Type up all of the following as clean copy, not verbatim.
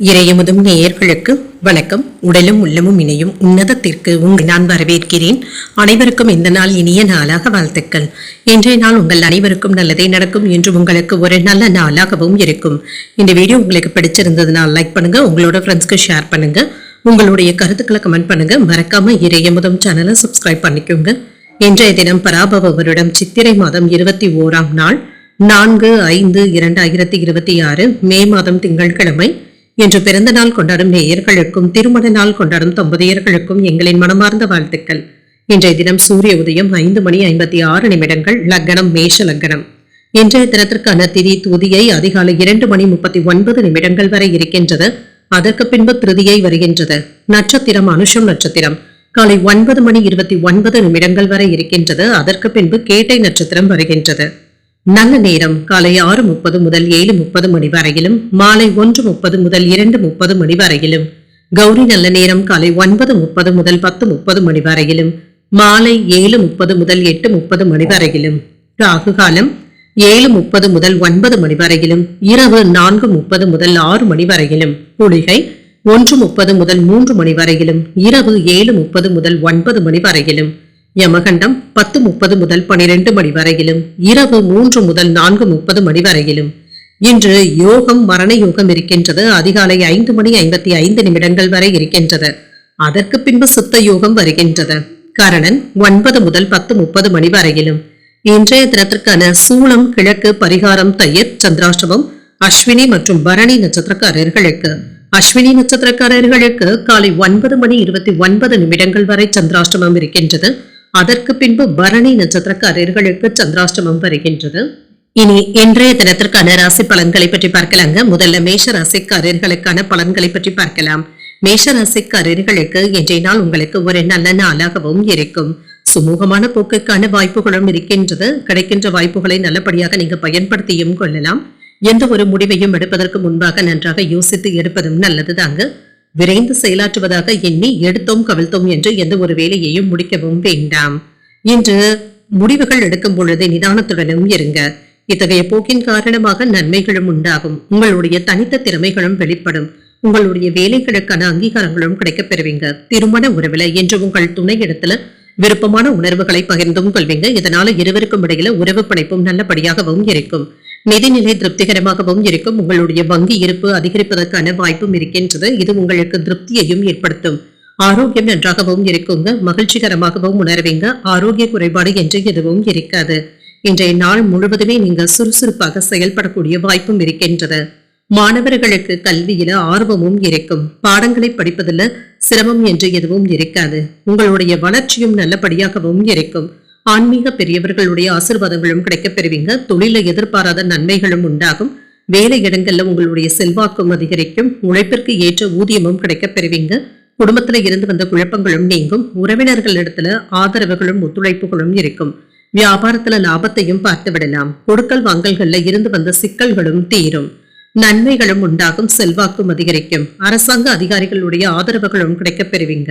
இறையமுதும் நேயர்களுக்கு வணக்கம். உடலும் உள்ளமும் இணையும் உன்னதத்திற்கு உங்கள் நான் வரவேற்கிறேன். அனைவருக்கும் இந்த நாள் இனிய நாளாக வாழ்த்துக்கள். இன்றைய நாள் உங்கள் அனைவருக்கும் நல்லதே நடக்கும் என்று உங்களுக்கு ஒரு நல்ல நாளாகவும் இருக்கும். இந்த வீடியோ உங்களுக்கு பிடிச்சிருந்ததுனால் லைக் பண்ணுங்க, உங்களோட ஃப்ரெண்ட்ஸ்க்கு ஷேர் பண்ணுங்க, உங்களுடைய கருத்துக்களை கமெண்ட் பண்ணுங்க. மறக்காம இறையமுதும் சேனலை சப்ஸ்கிரைப் பண்ணிக்கோங்க. இன்றைய தினம் பராபவ வருடம் சித்திரை மாதம் 21ஆம் நாள் 4/5/2026 மே மாதம் திங்கட்கிழமை. இன்று பிறந்த நாள் கொண்டாடும் நேயர்களுக்கும் திருமண நாள் கொண்டாடும் தம்பதியர்களுக்கும் எங்களின் மனமார்ந்த வாழ்த்துக்கள். இன்றைய தினம் சூரிய உதயம் 5:56 லக்னம் மேஷ லக்னம். இன்றைய தினத்திற்கான திதி துதியை அதிகாலை 2:39 வரை இருக்கின்றது. அதற்கு பின்பு திருதியை வருகின்றது. நட்சத்திரம் அனுஷம் நட்சத்திரம் காலை 9:29 வரை இருக்கின்றது. அதற்கு பின்பு கேட்டை நட்சத்திரம் வருகின்றது. நல்ல நேரம் காலை 6:30 முதல் 7:30 மணி வரையிலும், மாலை 1:30 முதல் 2:30 மணி வரையிலும். கௌரி நல்ல நேரம் காலை 9:30 முதல் 10:30 மணி வரையிலும், மாலை 7:30 முதல் 8:30 மணி வரையிலும். ராகு காலம் 7:30 முதல் 9 மணி வரையிலும், இரவு 4:30 முதல் 6 மணி வரையிலும். குளிகை 1:30 முதல் 3 மணி வரையிலும், இரவு 7:30 முதல் 9 மணி வரையிலும். யமகண்டம் 10:30 முதல் 12 மணி வரையிலும், இரவு 3 முதல் 4:30 மணி வரையிலும். இன்று யோகம் மரண யோகம் இருக்கின்றது. அதிகாலை 5:55 வரை இருக்கின்றது. அதற்கு பின்பு சித்த யோகம் வருகின்றது. கரணன் 9 முதல் 10:30 மணி வரையிலும். இன்றைய தினத்திற்கான சூளம் கிழக்கு, பரிகாரம் தயிர், சந்திராஷ்டமம் அஸ்வினி மற்றும் பரணி நட்சத்திரக்காரர்களுக்கு. அஸ்வினி நட்சத்திரக்காரர்களுக்கு காலை 9:29 வரை சந்திராஷ்டமம் இருக்கின்றது. அதற்கு பின்பு பரணி நட்சத்திரக்காரர்களுக்கு சந்திராஷ்டமம் வருகின்றது. இனி இன்றைய தினத்திற்கான ராசி பலன்களை பற்றி பார்க்கலாங்க. முதல்ல மேஷ ராசிக்காரர்களுக்கான பலன்களை பற்றி பார்க்கலாம். மேஷ ராசிக்காரர்களுக்கு இன்றைய நாள் உங்களுக்கு ஒரு நல்ல நாளாகவும் இருக்கும். சுமூகமான போக்குக்கான வாய்ப்புகளும் இருக்கின்றது. கிடைக்கின்ற வாய்ப்புகளை நல்லபடியாக நீங்க பயன்படுத்தியும் கொள்ளலாம். எந்த ஒரு முடிவையும் எடுப்பதற்கு முன்பாக நன்றாக யோசித்து எடுப்பதும் நல்லதுதாங்க. விரைந்து செயலாற்றுவதாக எண்ணி எடுத்தோம் கவிழ்த்தோம் என்று எந்த ஒரு வேலையையும் முடிக்கவும் வேண்டாம். இன்று முடிவுகள் எடுக்கும் பொழுது நிதானத்துடனும் இருங்க. இத்தகைய போக்கின் காரணமாக நன்மைகளும் உண்டாகும். உங்களுடைய தனித்த திறமைகளும் வெளிப்படும். உங்களுடைய வேலைகளுக்கான அங்கீகாரங்களும் கிடைக்கப் பெறுவீங்க. திருமண உறவுல என்று உங்கள் துணை இடத்துல விருப்பமான உணர்வுகளை பகிர்ந்தும் கொள்வீங்க. இதனால இருவருக்கும் இடையில உறவு பிணைப்பும் நல்லபடியாகவும் இருக்கும். நிதிநிலை திருப்திகரமாகவும் இருக்கும். உங்களுடைய வங்கி இருப்பு அதிகரிப்பதற்கான வாய்ப்பும் இருக்கின்றது. இது உங்களுக்கு திருப்தியையும் ஏற்படுத்தும். ஆரோக்கியம் நன்றாகவும் இருக்குங்க. மகிழ்ச்சிகரமாகவும் உணர்வீங்க. ஆரோக்கிய குறைபாடு என்று எதுவும் இருக்காது. இன்றைய நாள் முழுவதுமே நீங்க சுறுசுறுப்பாக செயல்படக்கூடிய வாய்ப்பும் இருக்கின்றது. மாணவர்களுக்கு கல்வியில ஆர்வமும் இருக்கும். பாடங்களை படிப்பதில் சிரமம் என்று எதுவும் இருக்காது. உங்களுடைய வளர்ச்சியும் நல்லபடியாகவும் இருக்கும். ஆன்மீக பெரியவர்களுடைய ஆசீர்வாதங்களும் கிடைக்கப் பெறுவீங்க. தொழில எதிர்பாராத நன்மைகளும் உண்டாகும். வேலை இடங்கள்ல உங்களுடைய செல்வாக்கும் அதிகரிக்கும். உழைப்பிற்கு ஏற்ற ஊதியமும் கிடைக்கப் பெறுவீங்க. குடும்பத்துல இருந்து வந்த குழப்பங்களும் நீங்கும். உறவினர்களிடத்துல ஆதரவுகளும் ஒத்துழைப்புகளும் இருக்கும். வியாபாரத்துல லாபத்தையும் பார்த்து விடலாம். கொடுக்கல் வாங்கல்கள்ல இருந்து வந்த சிக்கல்களும் தீரும். நன்மைகளும் உண்டாகும். செல்வாக்கும் அதிகரிக்கும். அரசாங்க அதிகாரிகளுடைய ஆதரவுகளும் கிடைக்கப் பெறுவீங்க.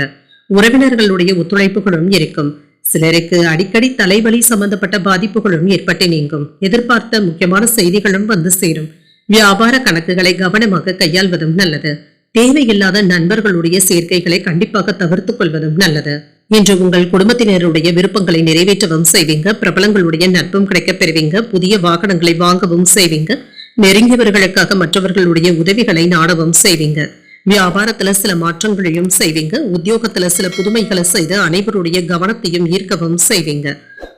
உறவினர்களுடைய ஒத்துழைப்புகளும் இருக்கும். சிலருக்கு அடிக்கடி தலைவலி சம்பந்தப்பட்ட பாதிப்புகளும் ஏற்பட்டு நீங்கும். எதிர்பார்த்த முக்கியமான செய்திகளும் வந்து சேரும். வியாபார கணக்குகளை கவனமாக கையாள்வதும் நல்லது. தேவையில்லாத நண்பர்களுடைய சேர்க்கைகளை கண்டிப்பாக தவிர்த்துக் கொள்வதும் நல்லது. இன்று உங்கள் குடும்பத்தினருடைய விருப்பங்களை நிறைவேற்றவும் செய்வீங்க. பிரபலங்களுடைய நட்பும் கிடைக்கப் பெறுவீங்க. புதிய வாகனங்களை வாங்கவும் செய்வீங்க. நெருங்கியவர்களுக்காக மற்றவர்களுடைய உதவிகளை நாடவும் செய்வீங்க. வியாபாரத்துல சில மாற்றங்களையும் செய்வீங்க. உத்தியோகத்துல சில புதுமைகளை செய்து அனைவருடைய கவனத்தையும் ஈர்க்கவும் செய்வீங்க.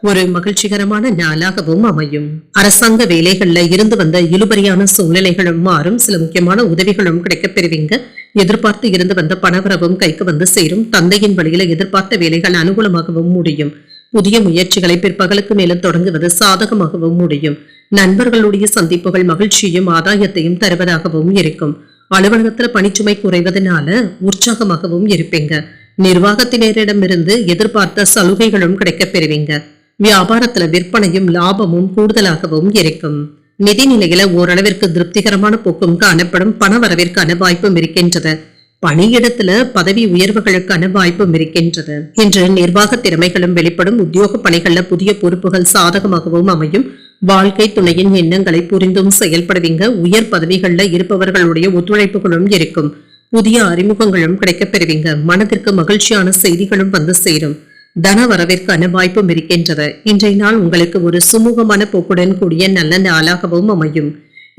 ஒரு மகிழ்ச்சிகரமான நாளாகவும் அமையும். அரசாங்க வேலைகள்ல இருந்து வந்த இழுபறியான சூழ்நிலைகளும் மாறும். சில முக்கியமான உதவிகளும் கிடைக்கப் பெறுவீங்க. எதிர்பார்த்து இருந்து வந்த பணவரவும் கைக்கு வந்து சேரும். தந்தையின் வழியில எதிர்பார்த்த வேலைகள் அனுகூலமாகவும் முடியும். புதிய முயற்சிகளை பிற்பகலுக்கு மேலும் தொடங்குவது சாதகமாகவும் முடியும். நண்பர்களுடைய சந்திப்புகள் மகிழ்ச்சியும் ஆதாயத்தையும் தருவதாகவும் இருக்கும். அலுவலகத்துல பணிச்சுமை குறைவதனால உற்சாகமாகவும் இருப்பீங்க. நிர்வாகத்தினரிடமிருந்து எதிர்பார்த்த சலுகைகளும் கிடைக்கப் பெறுவீங்க. வியாபாரத்துல விற்பனையும் லாபமும் கூடுதலாகவும் இருக்கும். நிதிநிலையில ஓரளவிற்கு திருப்திகரமான போக்கும் காணப்படும். பண வரவிற்கான வாய்ப்பும் இருக்கின்றது. பணியிடத்துல பதவி உயர்வுகளுக்கான வாய்ப்பும் இருக்கின்றது. இன்று நிர்வாக திறமைகளும் வெளிப்படும். உத்தியோக பணிகள்ல புதிய பொறுப்புகள் சாதகமாகவும் அமையும். வாழ்க்கை துணையின் எண்ணங்களை புரிந்தும் செயல்படுவீங்க. உயர் பதவிகள்ல இருப்பவர்களுடைய ஒத்துழைப்புகளும் இருக்கும். புதிய அறிமுகங்களும் கிடைக்கப் பெறுவீங்க. மனதிற்கு மகிழ்ச்சியான செய்திகளும் வந்து சேரும். தன வரவிற்கான வாய்ப்பும் இருக்கின்றது. இன்றைய நாள் உங்களுக்கு ஒரு சுமூகமான போக்குடன் கூடிய நல்ல நாளாகவும் அமையும்.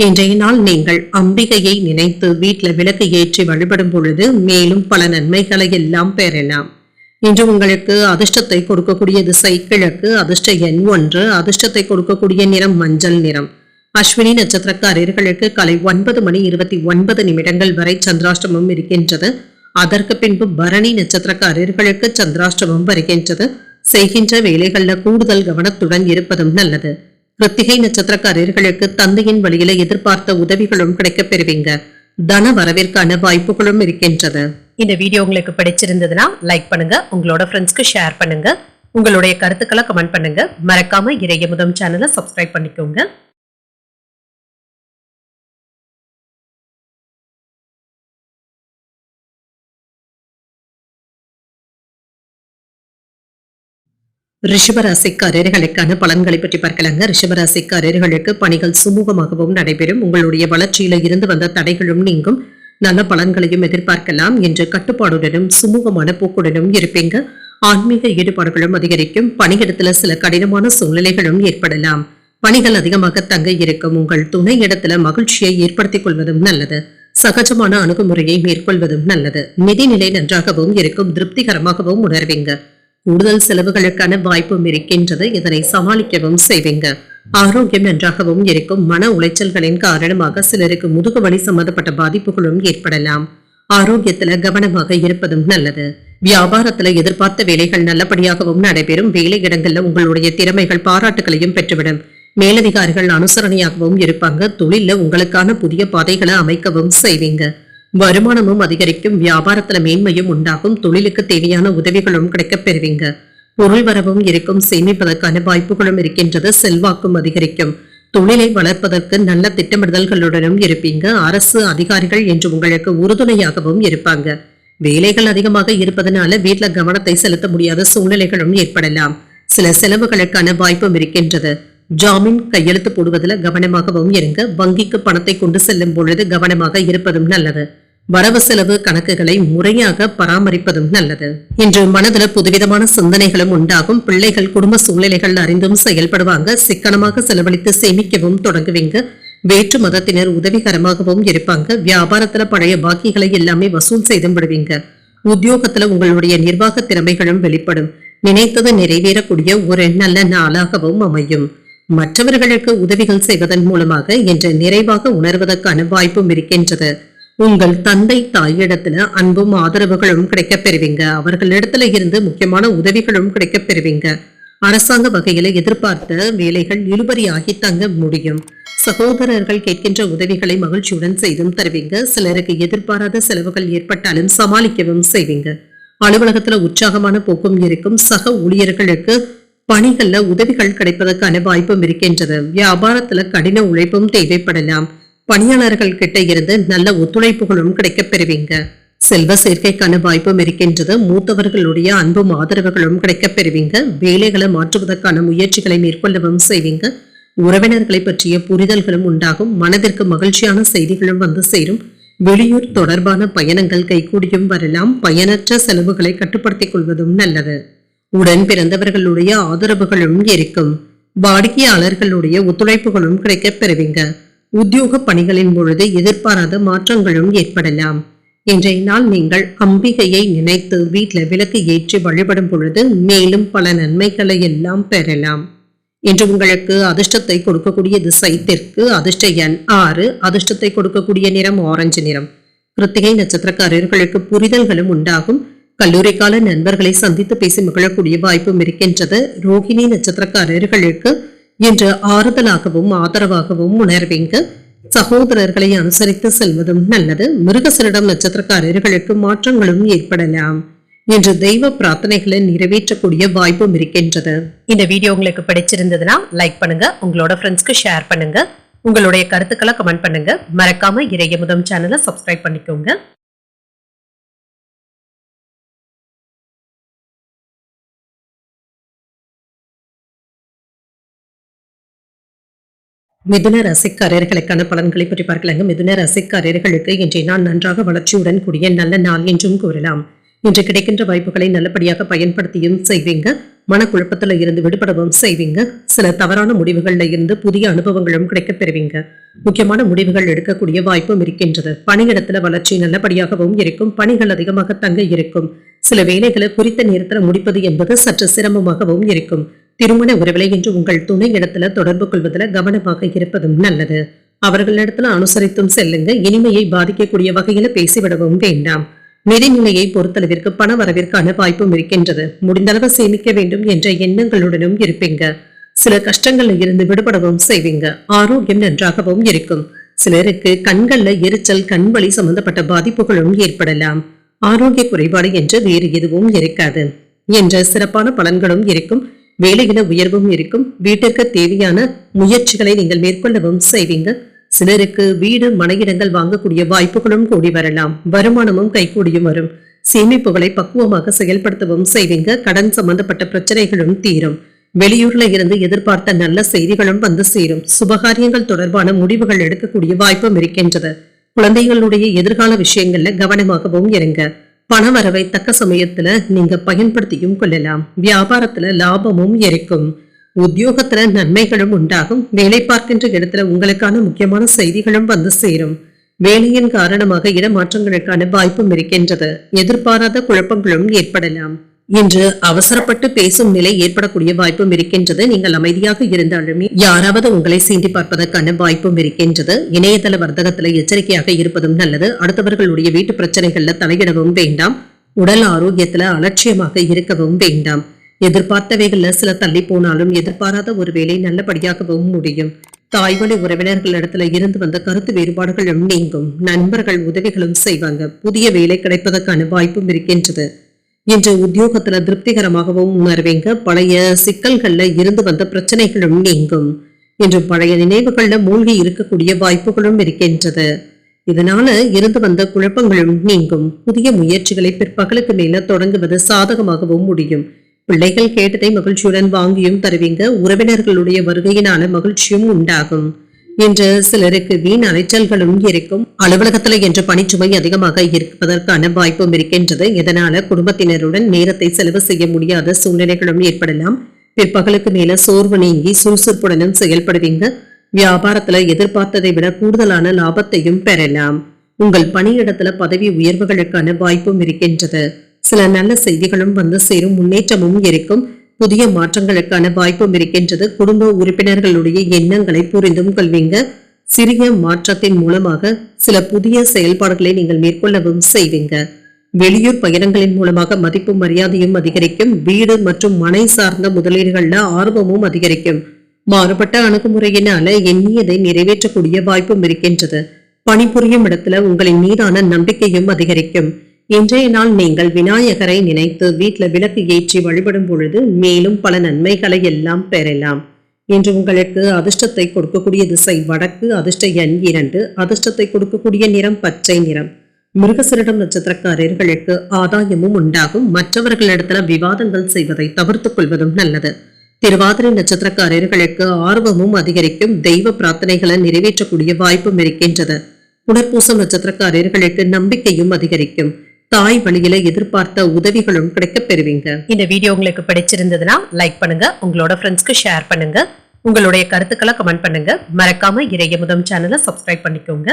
இன்றைய நாள் நீங்கள் அம்பிகையை நினைத்து வீட்டில் விளக்கு ஏற்றி வழிபடும் பொழுது மேலும் பல நன்மைகளை எல்லாம் பெறலாம். இன்று உங்களுக்கு அதிர்ஷ்டத்தை கொடுக்கக்கூடிய திசை கிழக்கு, அதிர்ஷ்ட எண் 1, அதிர்ஷ்டத்தை கொடுக்கக்கூடிய நிறம் மஞ்சள் நிறம். அஸ்வினி நட்சத்திரக்காரர்களுக்கு காலை 9:29 வரை சந்திராஷ்டமம் இருக்கின்றது. அதற்கு பின்பு பரணி நட்சத்திரக்காரர்களுக்கு சந்திராஷ்டமம் வருகின்றது. செய்கின்ற வேலைகள்ல கூடுதல் கவனத்துடன் இருப்பதும் நல்லது. கிருத்திகை நட்சத்திரக்காரர்களுக்கு தந்தையின் வழியில எதிர்பார்த்த உதவிகளும் கிடைக்கப் பெறுவீங்க. தன வரவிற்கான வாய்ப்புகளும் இருக்கின்றது. இந்த வீடியோ உங்களுக்கு பிடிச்சிருந்ததுன்னா லைக் பண்ணுங்க, உங்களோட ஃப்ரெண்ட்ஸ்க்கு ஷேர் பண்ணுங்க, உங்களுடைய கருத்துக்களை கமெண்ட் பண்ணுங்க. மறக்காம இறையமுதம் சேனலை சப்ஸ்கிரைப் பண்ணிக்கோங்க. ரிஷபராசிக்காரர்களுக்கான பலன்களை பற்றி பார்க்கலாங்க. ரிஷபராசிக்காரர்களுக்கு பணிகள் சுமூகமாகவும் நடைபெறும். உங்களுடைய வளர்ச்சியில இருந்து வந்த தடைகளும் நீங்கும். நல்ல பலன்களையும் எதிர்பார்க்கலாம். என்று கட்டுப்பாடுடனும் சுமூகமான போக்குடனும் இருப்பீங்க. ஆன்மீக ஈடுபாடுகளும் அதிகரிக்கும். பணியிடத்துல சில கடினமான சூழ்நிலைகளும் ஏற்படலாம். பணிகள் அதிகமாக தங்க இருக்கும். உங்கள் துணை இடத்துல மகிழ்ச்சியை ஏற்படுத்திக் கொள்வதும் நல்லது. சகஜமான அணுகுமுறையை மேற்கொள்வதும் நல்லது. நிதிநிலை நன்றாகவும் இருக்கும். திருப்திகரமாகவும் உணர்வீங்க. கூடுதல் செலவுகளுக்கான வாய்ப்பும் இருக்கின்றது. இதனை சமாளிக்கவும் செய்வீங்க. ஆரோக்கியம் நன்றாகவும் இருக்கும். மன உளைச்சல்களின் காரணமாக சிலருக்கு முதுகு வலி சம்பந்தப்பட்ட பாதிப்புகளும் ஏற்படலாம். ஆரோக்கியத்துல கவனமாக இருப்பதும் நல்லது. வியாபாரத்துல எதிர்பார்த்த வேலைகள் நல்லபடியாகவும் நடைபெறும். வேலை இடங்கள்ல உங்களுடைய திறமைகள் பாராட்டுகளையும் பெற்றுவிடும். மேலதிகாரிகள் அனுசரணையாகவும் இருப்பாங்க. தொழில உங்களுக்கான புதிய பாதைகளை அமைக்கவும் செய்வீங்க. வருமானமும் அதிகரிக்கும். வியாபாரத்துல மேன்மையும் உண்டாகும். தொழிலுக்கு தேவையான உதவிகளும் கிடைக்கப் பெறுவீங்க. பொருள் வரவும் இருக்கும். சேமிப்பதற்கான வாய்ப்புகளும் இருக்கின்றது. செல்வாக்கும் அதிகரிக்கும். தொழிலை வளர்ப்பதற்கு நல்ல திட்டமிடுதல்களுடனும் இருப்பீங்க. அரசு அதிகாரிகள் என்று உங்களுக்கு உறுதுணையாகவும் இருப்பாங்க. வேலைகள் அதிகமாக இருப்பதனால வீட்டுல கவனத்தை செலுத்த முடியாத சூழ்நிலைகளும் ஏற்படலாம். சில செலவுகளுக்கான வாய்ப்பும் இருக்கின்றது. ஜாமீன் கையெழுத்து போடுவதில் கவனமாகவும் இருங்க. வங்கிக்கு பணத்தை கொண்டு செல்லும் பொழுது கவனமாக இருப்பதும் நல்லது. வரவு செலவு கணக்குகளை முறையாக பராமரிப்பதும் நல்லது. இன்று மனதில் புதுவிதமான சிந்தனைகளும் உண்டாகும். பிள்ளைகள் குடும்ப சூழ்நிலைகள் அறிந்தும் செயல்படுவாங்க. சிக்கனமாக செலவழித்து சேமிக்கவும் தொடங்குவீங்க. வேற்று மதத்தினர் உதவிகரமாகவும் இருப்பாங்க. வியாபாரத்துல பழைய பாக்கிகளை எல்லாமே வசூல் செய்தும் விடுவீங்க. உத்தியோகத்துல உங்களுடைய நிர்வாக திறமைகளும் வெளிப்படும். நினைத்தது நிறைவேறக்கூடிய ஒரு நல்ல நாளாகவும் அமையும். மற்றவர்களுக்கு உதவிகள் செய்வதன் மூலமாக இன்று நிறைவாக உணர்வதற்கான வாய்ப்பும் இருக்கின்றது. உங்கள் தந்தை தாயிடத்துல அன்பும் ஆதரவுகளும் கிடைக்கப் பெறுவீங்க. அவர்களிடத்துல இருந்து முக்கியமான உதவிகளும் கிடைக்கப் பெறுவீங்க. அரசாங்க வகையில எதிர்பார்த்த வேலைகள் இழுபறியாகி தங்க முடியும். சகோதரர்கள் கேட்கின்ற உதவிகளை மகிழ்ச்சியுடன் செய்தும் தருவீங்க. சிலருக்கு எதிர்பாராத செலவுகள் ஏற்பட்டாலும் சமாளிக்கவும் செய்வீங்க. அலுவலகத்துல உற்சாகமான போக்கும் இருக்கும். சக ஊழியர்களுக்கு பணிகள்ல உதவிகள் கிடைப்பதற்கான வாய்ப்பும் இருக்கின்றது. வியாபாரத்துல கடின உழைப்பும் தேவைப்படலாம். பணியாளர்கள் கிட்ட இருந்து நல்ல ஒத்துழைப்புகளும் கிடைக்கப் பெறுவீங்க. செல்வ சேர்க்கைக்கான வாய்ப்பும் இருக்கின்றது. மூத்தவர்களுடைய அன்பும் ஆதரவுகளும் கிடைக்கப் பெறுவீங்க. வேலைகளை மாற்றுவதற்கான முயற்சிகளை மேற்கொள்ளவும் செய்வீங்க. உறவினர்களை பற்றிய புரிதல்களும் உண்டாகும். மனதிற்கு மகிழ்ச்சியான செய்திகளும் வந்து சேரும். வெளியூர் தொடர்பான பயணங்கள் கைகூடியும் வரலாம். பயனற்ற செலவுகளை கட்டுப்படுத்திக் கொள்வதும் நல்லது. உடன் பிறந்தவர்களுடைய ஆதரவுகளும் இருக்கும். வாடிக்கையாளர்களுடைய ஒத்துழைப்புகளும் கிடைக்கப் பெறுவீங்க. உத்தியோக பணிகளின் பொழுது எதிர்பாராத மாற்றங்களும் ஏற்படலாம். இன்றைய நாள் நீங்கள் அம்பிகையை நினைத்து வீட்டில் விளக்கு ஏற்றி வழிபடும் பொழுது மேலும் பல நன்மைகளை எல்லாம் பெறலாம். இன்று உங்களுக்கு அதிர்ஷ்டத்தை கொடுக்கக்கூடிய திசை தெற்கு, அதிர்ஷ்ட எண் 6, அதிர்ஷ்டத்தை கொடுக்கக்கூடிய நிறம் ஆரஞ்சு நிறம். கிருத்திகை நட்சத்திரக்காரர்களுக்கு புரிதல்களும் உண்டாகும். கல்லூரி கால நண்பர்களை சந்தித்து பேசி மகிழக்கூடிய வாய்ப்பும் இருக்கின்றது. ரோகிணி நட்சத்திரக்காரர்களுக்கு இன்று ஆறுதலாகவும் ஆதரவாகவும் உணர்வீங்க. சகோதரர்களை அனுசரித்து செல்வதும் நல்லது. மிருகசரிடம் நட்சத்திரக்காரர்களுக்கு மாற்றங்களும் ஏற்படலாம். இன்று தெய்வ பிரார்த்தனைகளை நிறைவேற்றக்கூடிய வாய்ப்பும் இருக்கின்றது. இந்த வீடியோ உங்களுக்கு பிடிச்சிருந்ததுன்னா லைக் பண்ணுங்க, உங்களோட ஃப்ரெண்ட்ஸ்க்கு ஷேர் பண்ணுங்க, உங்களுடைய கருத்துக்களை கமெண்ட் பண்ணுங்க. மறக்காம இறையமுதம் சேனலை சப்ஸ்கிரைப் பண்ணிக்கோங்க. மிதுன ராசிக்காரர்களுக்கான பலன்களை பற்றி பார்க்கலாங்க. மிதுன ராசிக்காரர்களுக்கு இன்றைய நாள் நன்றாக வளர்ச்சியுடன் கூடிய நல்ல நாள் என்றும் கூறலாம். இன்று கிடைக்கின்ற வாய்ப்புகளை நல்லபடியாக பயன்படுத்தியும் செய்வீங்க. மனக்குழப்பத்துல இருந்து விடுபடவும் செய்வீங்க. சில தவறான முடிவுகள்ல இருந்து புதிய அனுபவங்களும் கிடைக்கப் பெறுவீங்க. முக்கியமான முடிவுகள் எடுக்கக்கூடிய வாய்ப்பும் இருக்கின்றது. பணியிடத்துல வளர்ச்சி நல்லபடியாகவும் இருக்கும். பணிகள் அதிகமாக தங்க இருக்கும். சில வேலைகளை குறித்த நேரத்துல முடிப்பது என்பது சற்று சிரமமாகவும் இருக்கும். திருமண உறவிலை என்று உங்கள் துணை இடத்துல தொடர்பு கொள்வதில் கவனமாக இருப்பதும் நல்லது. அவர்களிடத்துல அனுசரித்தும் செல்லுங்க. இனிமையை பாதிக்கக்கூடிய வகையில பேசிவிடவும் வேண்டாம். நிதிநிலையை பொறுத்தளவிற்கு பண வரவிற்கான வாய்ப்பும் இருக்கின்றது. முடிந்தளவு சேமிக்க வேண்டும் என்ற எண்ணங்களுடனும் இருப்பீங்க. சில கஷ்டங்கள்ல இருந்து விடுபடவும் செய்வீங்க. ஆரோக்கியம் நன்றாகவும் இருக்கும். சிலருக்கு கண்கள்ல எரிச்சல், கண்வலி சம்பந்தப்பட்ட பாதிப்புகளும் ஏற்படலாம். ஆரோக்கிய குறைபாடு என்று வேறு எதுவும் இருக்காது என்ற சிறப்பான பலன்களும் இருக்கும். வேலையில உயர்வும் இருக்கும். வீட்டிற்கு தேவையான முயற்சிகளை நீங்கள் மேற்கொள்ளவும் செய்வீங்க. சிலருக்கு வீடு, மனையிடங்கள் வாங்கக்கூடிய வாய்ப்புகளும் கூடி வரலாம். வருமானமும் கைகூடியும் வரும். சேமிப்புகளை பக்குவமாக செயல்படுத்தவும் செய்வீங்க. கடன் சம்பந்தப்பட்ட பிரச்சனைகளும் தீரும். வெளியூர்ல இருந்து எதிர்பார்த்த நல்ல செய்திகளும் வந்து சேரும். சுபகாரியங்கள் தொடர்பான முடிவுகள் எடுக்கக்கூடிய வாய்ப்பும் இருக்கின்றது. குழந்தைகளுடைய எதிர்கால விஷயங்கள்ல கவனமாகவும் இருங்க. பண வரவை தக்க சமயத்துல நீங்க பயன்படுத்தியும் கொள்ளலாம். வியாபாரத்துல லாபமும் இருக்கும். உத்தியோகத்துல நன்மைகளும் உண்டாகும். வேலை பார்க்கின்ற இடத்துல உங்களுக்கான முக்கியமான செய்திகளும் வந்து சேரும். வேலையின் காரணமாக இடமாற்றங்களுக்கான வாய்ப்பும் இருக்கின்றது. எதிர்பாராத குழப்பங்களும் ஏற்படலாம். இன்று அவசரப்பட்டு பேசும் நிலை ஏற்படக்கூடிய வாய்ப்பும் இருக்கின்றது. நீங்கள் அமைதியாக இருந்தாலுமே யாராவது உங்களை சீண்டி பார்ப்பதற்கான வாய்ப்பும் இருக்கின்றது. இணையதள வர்த்தகத்துல எச்சரிக்கையாக இருப்பதும் நல்லது. அடுத்தவர்களுடைய வீட்டு பிரச்சனைகள்ல தலையிடவும் வேண்டாம். உடல் ஆரோக்கியத்துல அலட்சியமாக இருக்கவும் வேண்டாம். எதிர்பார்த்தவைகள்ல சில தள்ளி போனாலும் எதிர்பாராத ஒரு வேலை நல்லபடியாகவும் முடியும். தாய்வழி உறவினர்களிடத்துல இருந்து வந்த கருத்து வேறுபாடுகளும் நீங்கும். நண்பர்கள் உதவிகளும் செய்வாங்க. புதிய வேலை கிடைப்பதற்கான வாய்ப்பும் இருக்கின்றது. இன்று உத்தியோகத்துல திருப்திகரமாகவும் உணர்வீங்க. பழைய சிக்கல்கள்ல இருந்து வந்த பிரச்சனைகளும் நீங்கும். இன்று பழைய நினைவுகள்ல மூழ்கி இருக்கக்கூடிய வாய்ப்புகளும் இருக்கின்றது. இதனால இருந்து வந்த குழப்பங்களும் நீங்கும். புதிய முயற்சிகளை பிற்பகலுக்கு மேல தொடங்குவது சாதகமாகவும் முடியும். பிள்ளைகள் கேட்டதை மகிழ்ச்சியுடன் வாங்கியும் தருவீங்க. உறவினர்களுடைய வருகையினால மகிழ்ச்சியும் உண்டாகும். இன்று சிலருக்கு வீண் அலைச்சல்களும் இருக்கும். அலுவலகத்துல என்று பணிச்சுமை அதிகமாக இருப்பதற்கான வாய்ப்பும் இருக்கின்றது. இதனால குடும்பத்தினருடன் நேரத்தை செலவு செய்ய முடியாத சூழ்நிலைகளும் ஏற்படலாம். பிற்பகலுக்கு மேல சோர்வு நீங்கி சுறுசுறுப்புடனும் செயல்படுவீங்க. வியாபாரத்துல எதிர்பார்த்ததை விட கூடுதலான லாபத்தையும் பெறலாம். உங்கள் பணியிடத்துல பதவி உயர்வுகளுக்கான வாய்ப்பும் இருக்கின்றது. சில நல்ல செய்திகளும் வந்து சேரும். முன்னேற்றமும் இருக்கும். புதிய மாற்றங்களுக்கான வாய்ப்பும் இருக்கின்றது. குடும்ப உறுப்பினர்களுடைய எண்ணங்களை புரிந்தும் கொள்வீங்க. சிறிய மாற்றத்தின் மூலமாக சில புதிய செயல்பாடுகளை நீங்கள் மேற்கொள்ளவும் செய்வீங்க. வெளியூர் பயணங்களின் மூலமாக மதிப்பு மரியாதையும் அதிகரிக்கும். வீடு மற்றும் மனை சார்ந்த முதலீடுகள்ல ஆர்வமும் அதிகரிக்கும். மாறுபட்ட அணுகுமுறையினால எண்ணியதை நிறைவேற்றக்கூடிய வாய்ப்பும் இருக்கின்றது. பணிபுரியும் இடத்துல உங்களின் மீதான நம்பிக்கையும் அதிகரிக்கும். இன்றைய நாள் நீங்கள் விநாயகரை நினைத்து வீட்டுல விளக்கு ஏற்றி வழிபடும் பொழுது மேலும் பல நன்மைகளை எல்லாம் பெறலாம். இன்று உங்களுக்கு அதிர்ஷ்டத்தை கொடுக்கக்கூடிய திசை வடக்கு. அதிர்ஷ்ட எண் 2. அதிர்ஷ்டத்தை கொடுக்கக்கூடிய நிறம் பச்சை நிறம். மிருகசீரிடம் நட்சத்திரக்காரர்களுக்கு ஆதாயமும் உண்டாகும். மற்றவர்களிடத்துல விவாதங்கள் செய்வதை தவிர்த்துக் கொள்வதும் நல்லது. திருவாதிரை நட்சத்திரக்காரர்களுக்கு ஆர்வமும் அதிகரிக்கும். தெய்வ பிரார்த்தனைகளை நிறைவேற்றக்கூடிய வாய்ப்பும் இருக்கின்றது. புனர்பூசம் நட்சத்திரக்காரர்களுக்கு நம்பிக்கையும் அதிகரிக்கும். தாய் வழியில எதிர்பார்த்த உதவிகளும் கிடைக்க பெறுவீங்க. இந்த வீடியோ உங்களுக்கு பிடிச்சிருந்ததுன்னா லைக் பண்ணுங்க. உங்களோட ஃப்ரெண்ட்ஸ்க்கு ஷேர் பண்ணுங்க. உங்களுடைய கருத்துக்களை கமெண்ட் பண்ணுங்க. மறக்காம இறையமுதம் சேனலை சப்ஸ்கிரைப் பண்ணிக்கோங்க.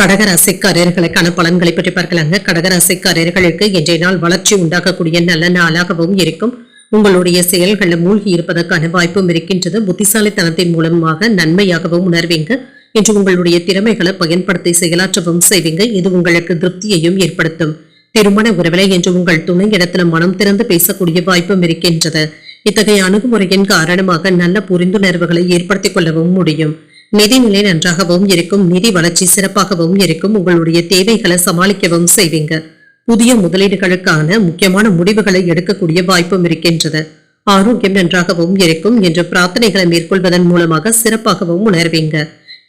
கடகராசிக்காரர்களுக்கான பலன்களை பற்றி பார்க்கலாங்க. கடகராசிக்காரர்களுக்கு இன்றைய நாள் வளர்ச்சி உண்டாகக்கூடிய நல்ல நாளாகவும் இருக்கும். உங்களுடைய செயல்கள்ல மூழ்கி இருப்பதற்கான வாய்ப்பும் இருக்கின்றது. புத்திசாலித்தனத்தின் மூலமாக நன்மையாகவும் உணர்வீங்க. இன்று உங்களுடைய திறமைகளை பயன்படுத்தி செயலாற்றவும் செய்வீங்க. இது உங்களுக்கு திருப்தியையும் ஏற்படுத்தும். திருமண உறவிலை என்று உங்கள் துணை இடத்துல மனம் திறந்து பேசக்கூடிய வாய்ப்பும் இருக்கின்றது. இத்தகைய அணுகுமுறையின் காரணமாக நல்ல புரிந்துணர்வுகளை ஏற்படுத்திக் கொள்ளவும் முடியும். நிதிநிலை நன்றாகவும் இருக்கும். நிதி வளர்ச்சி சிறப்பாகவும் இருக்கும். உங்களுடைய தேவைகளை சமாளிக்கவும் செய்வீங்க. புதிய முதலீடுகளுக்கான முக்கியமான முடிவுகளை எடுக்கக்கூடிய வாய்ப்பும் இருக்கின்றது. ஆரோக்கியம் நன்றாகவும் இருக்கும். என்று பிரார்த்தனைகளை மேற்கொள்வதன் மூலமாக சிறப்பாகவும் உணர்வீங்க.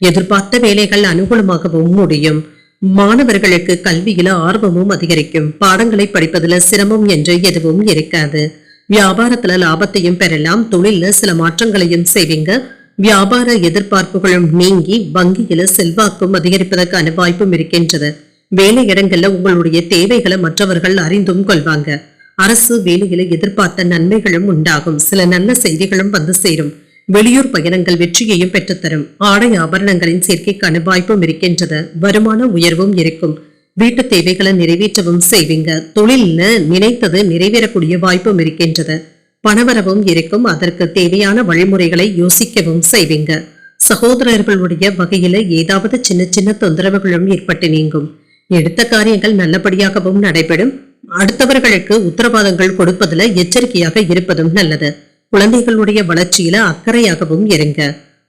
எதிர்பார்த்த வேலைகள் அனுகூலமாகவும் முடியும். மாணவர்களுக்கு கல்வியில ஆர்வமும் அதிகரிக்கும். பாடங்களை படிப்பதுல சிரமம் என்று எதுவும் இருக்காது. வியாபாரத்துல லாபத்தையும் பெறலாம். தொழில சில மாற்றங்களையும் செய்வீங்க. வியாபார எதிர்பார்ப்புகளும் நீங்கி வங்கியில செல்வாக்கும் அதிகரிப்பதற்கான வாய்ப்பும் இருக்கின்றது. வேலை இடங்கள்ல உங்களுடைய தேவைகளை மற்றவர்கள் அறிந்தும் கொள்வாங்க. அரசு வேலையில எதிர்பார்த்த நன்மைகளும் உண்டாகும். சில நல்ல செய்திகளும் வந்து சேரும். வெளியூர் பயணங்கள் வெற்றியையும் பெற்றுத்தரும். ஆடை ஆபரணங்களின் சேர்க்கைக்கான வாய்ப்பும் இருக்கின்றது. வருமான உயர்வும் இருக்கும். வீட்டு தேவைகளை நிறைவேற்றவும் செய்வீங்க. தொழில்ல நினைத்தது நிறைவேறக்கூடிய வாய்ப்பும் இருக்கின்றது. பணவரவும் இருக்கும். அதற்கு தேவையான வழிமுறைகளை யோசிக்கவும் செய்வீங்க. சகோதரர்களுடைய வகையில ஏதாவது சின்ன சின்ன தொந்தரவுகளும் ஏற்பட்டு நீங்கும். எடுத்த காரியங்கள் நல்லபடியாகவும் நடைபெறும். அடுத்தவர்களுக்கு உத்தரவாதங்கள் கொடுப்பதுல எச்சரிக்கையாக இருப்பதும் நல்லது. குழந்தைகளுடைய வளர்ச்சியில அக்கறையாகவும் இருங்க.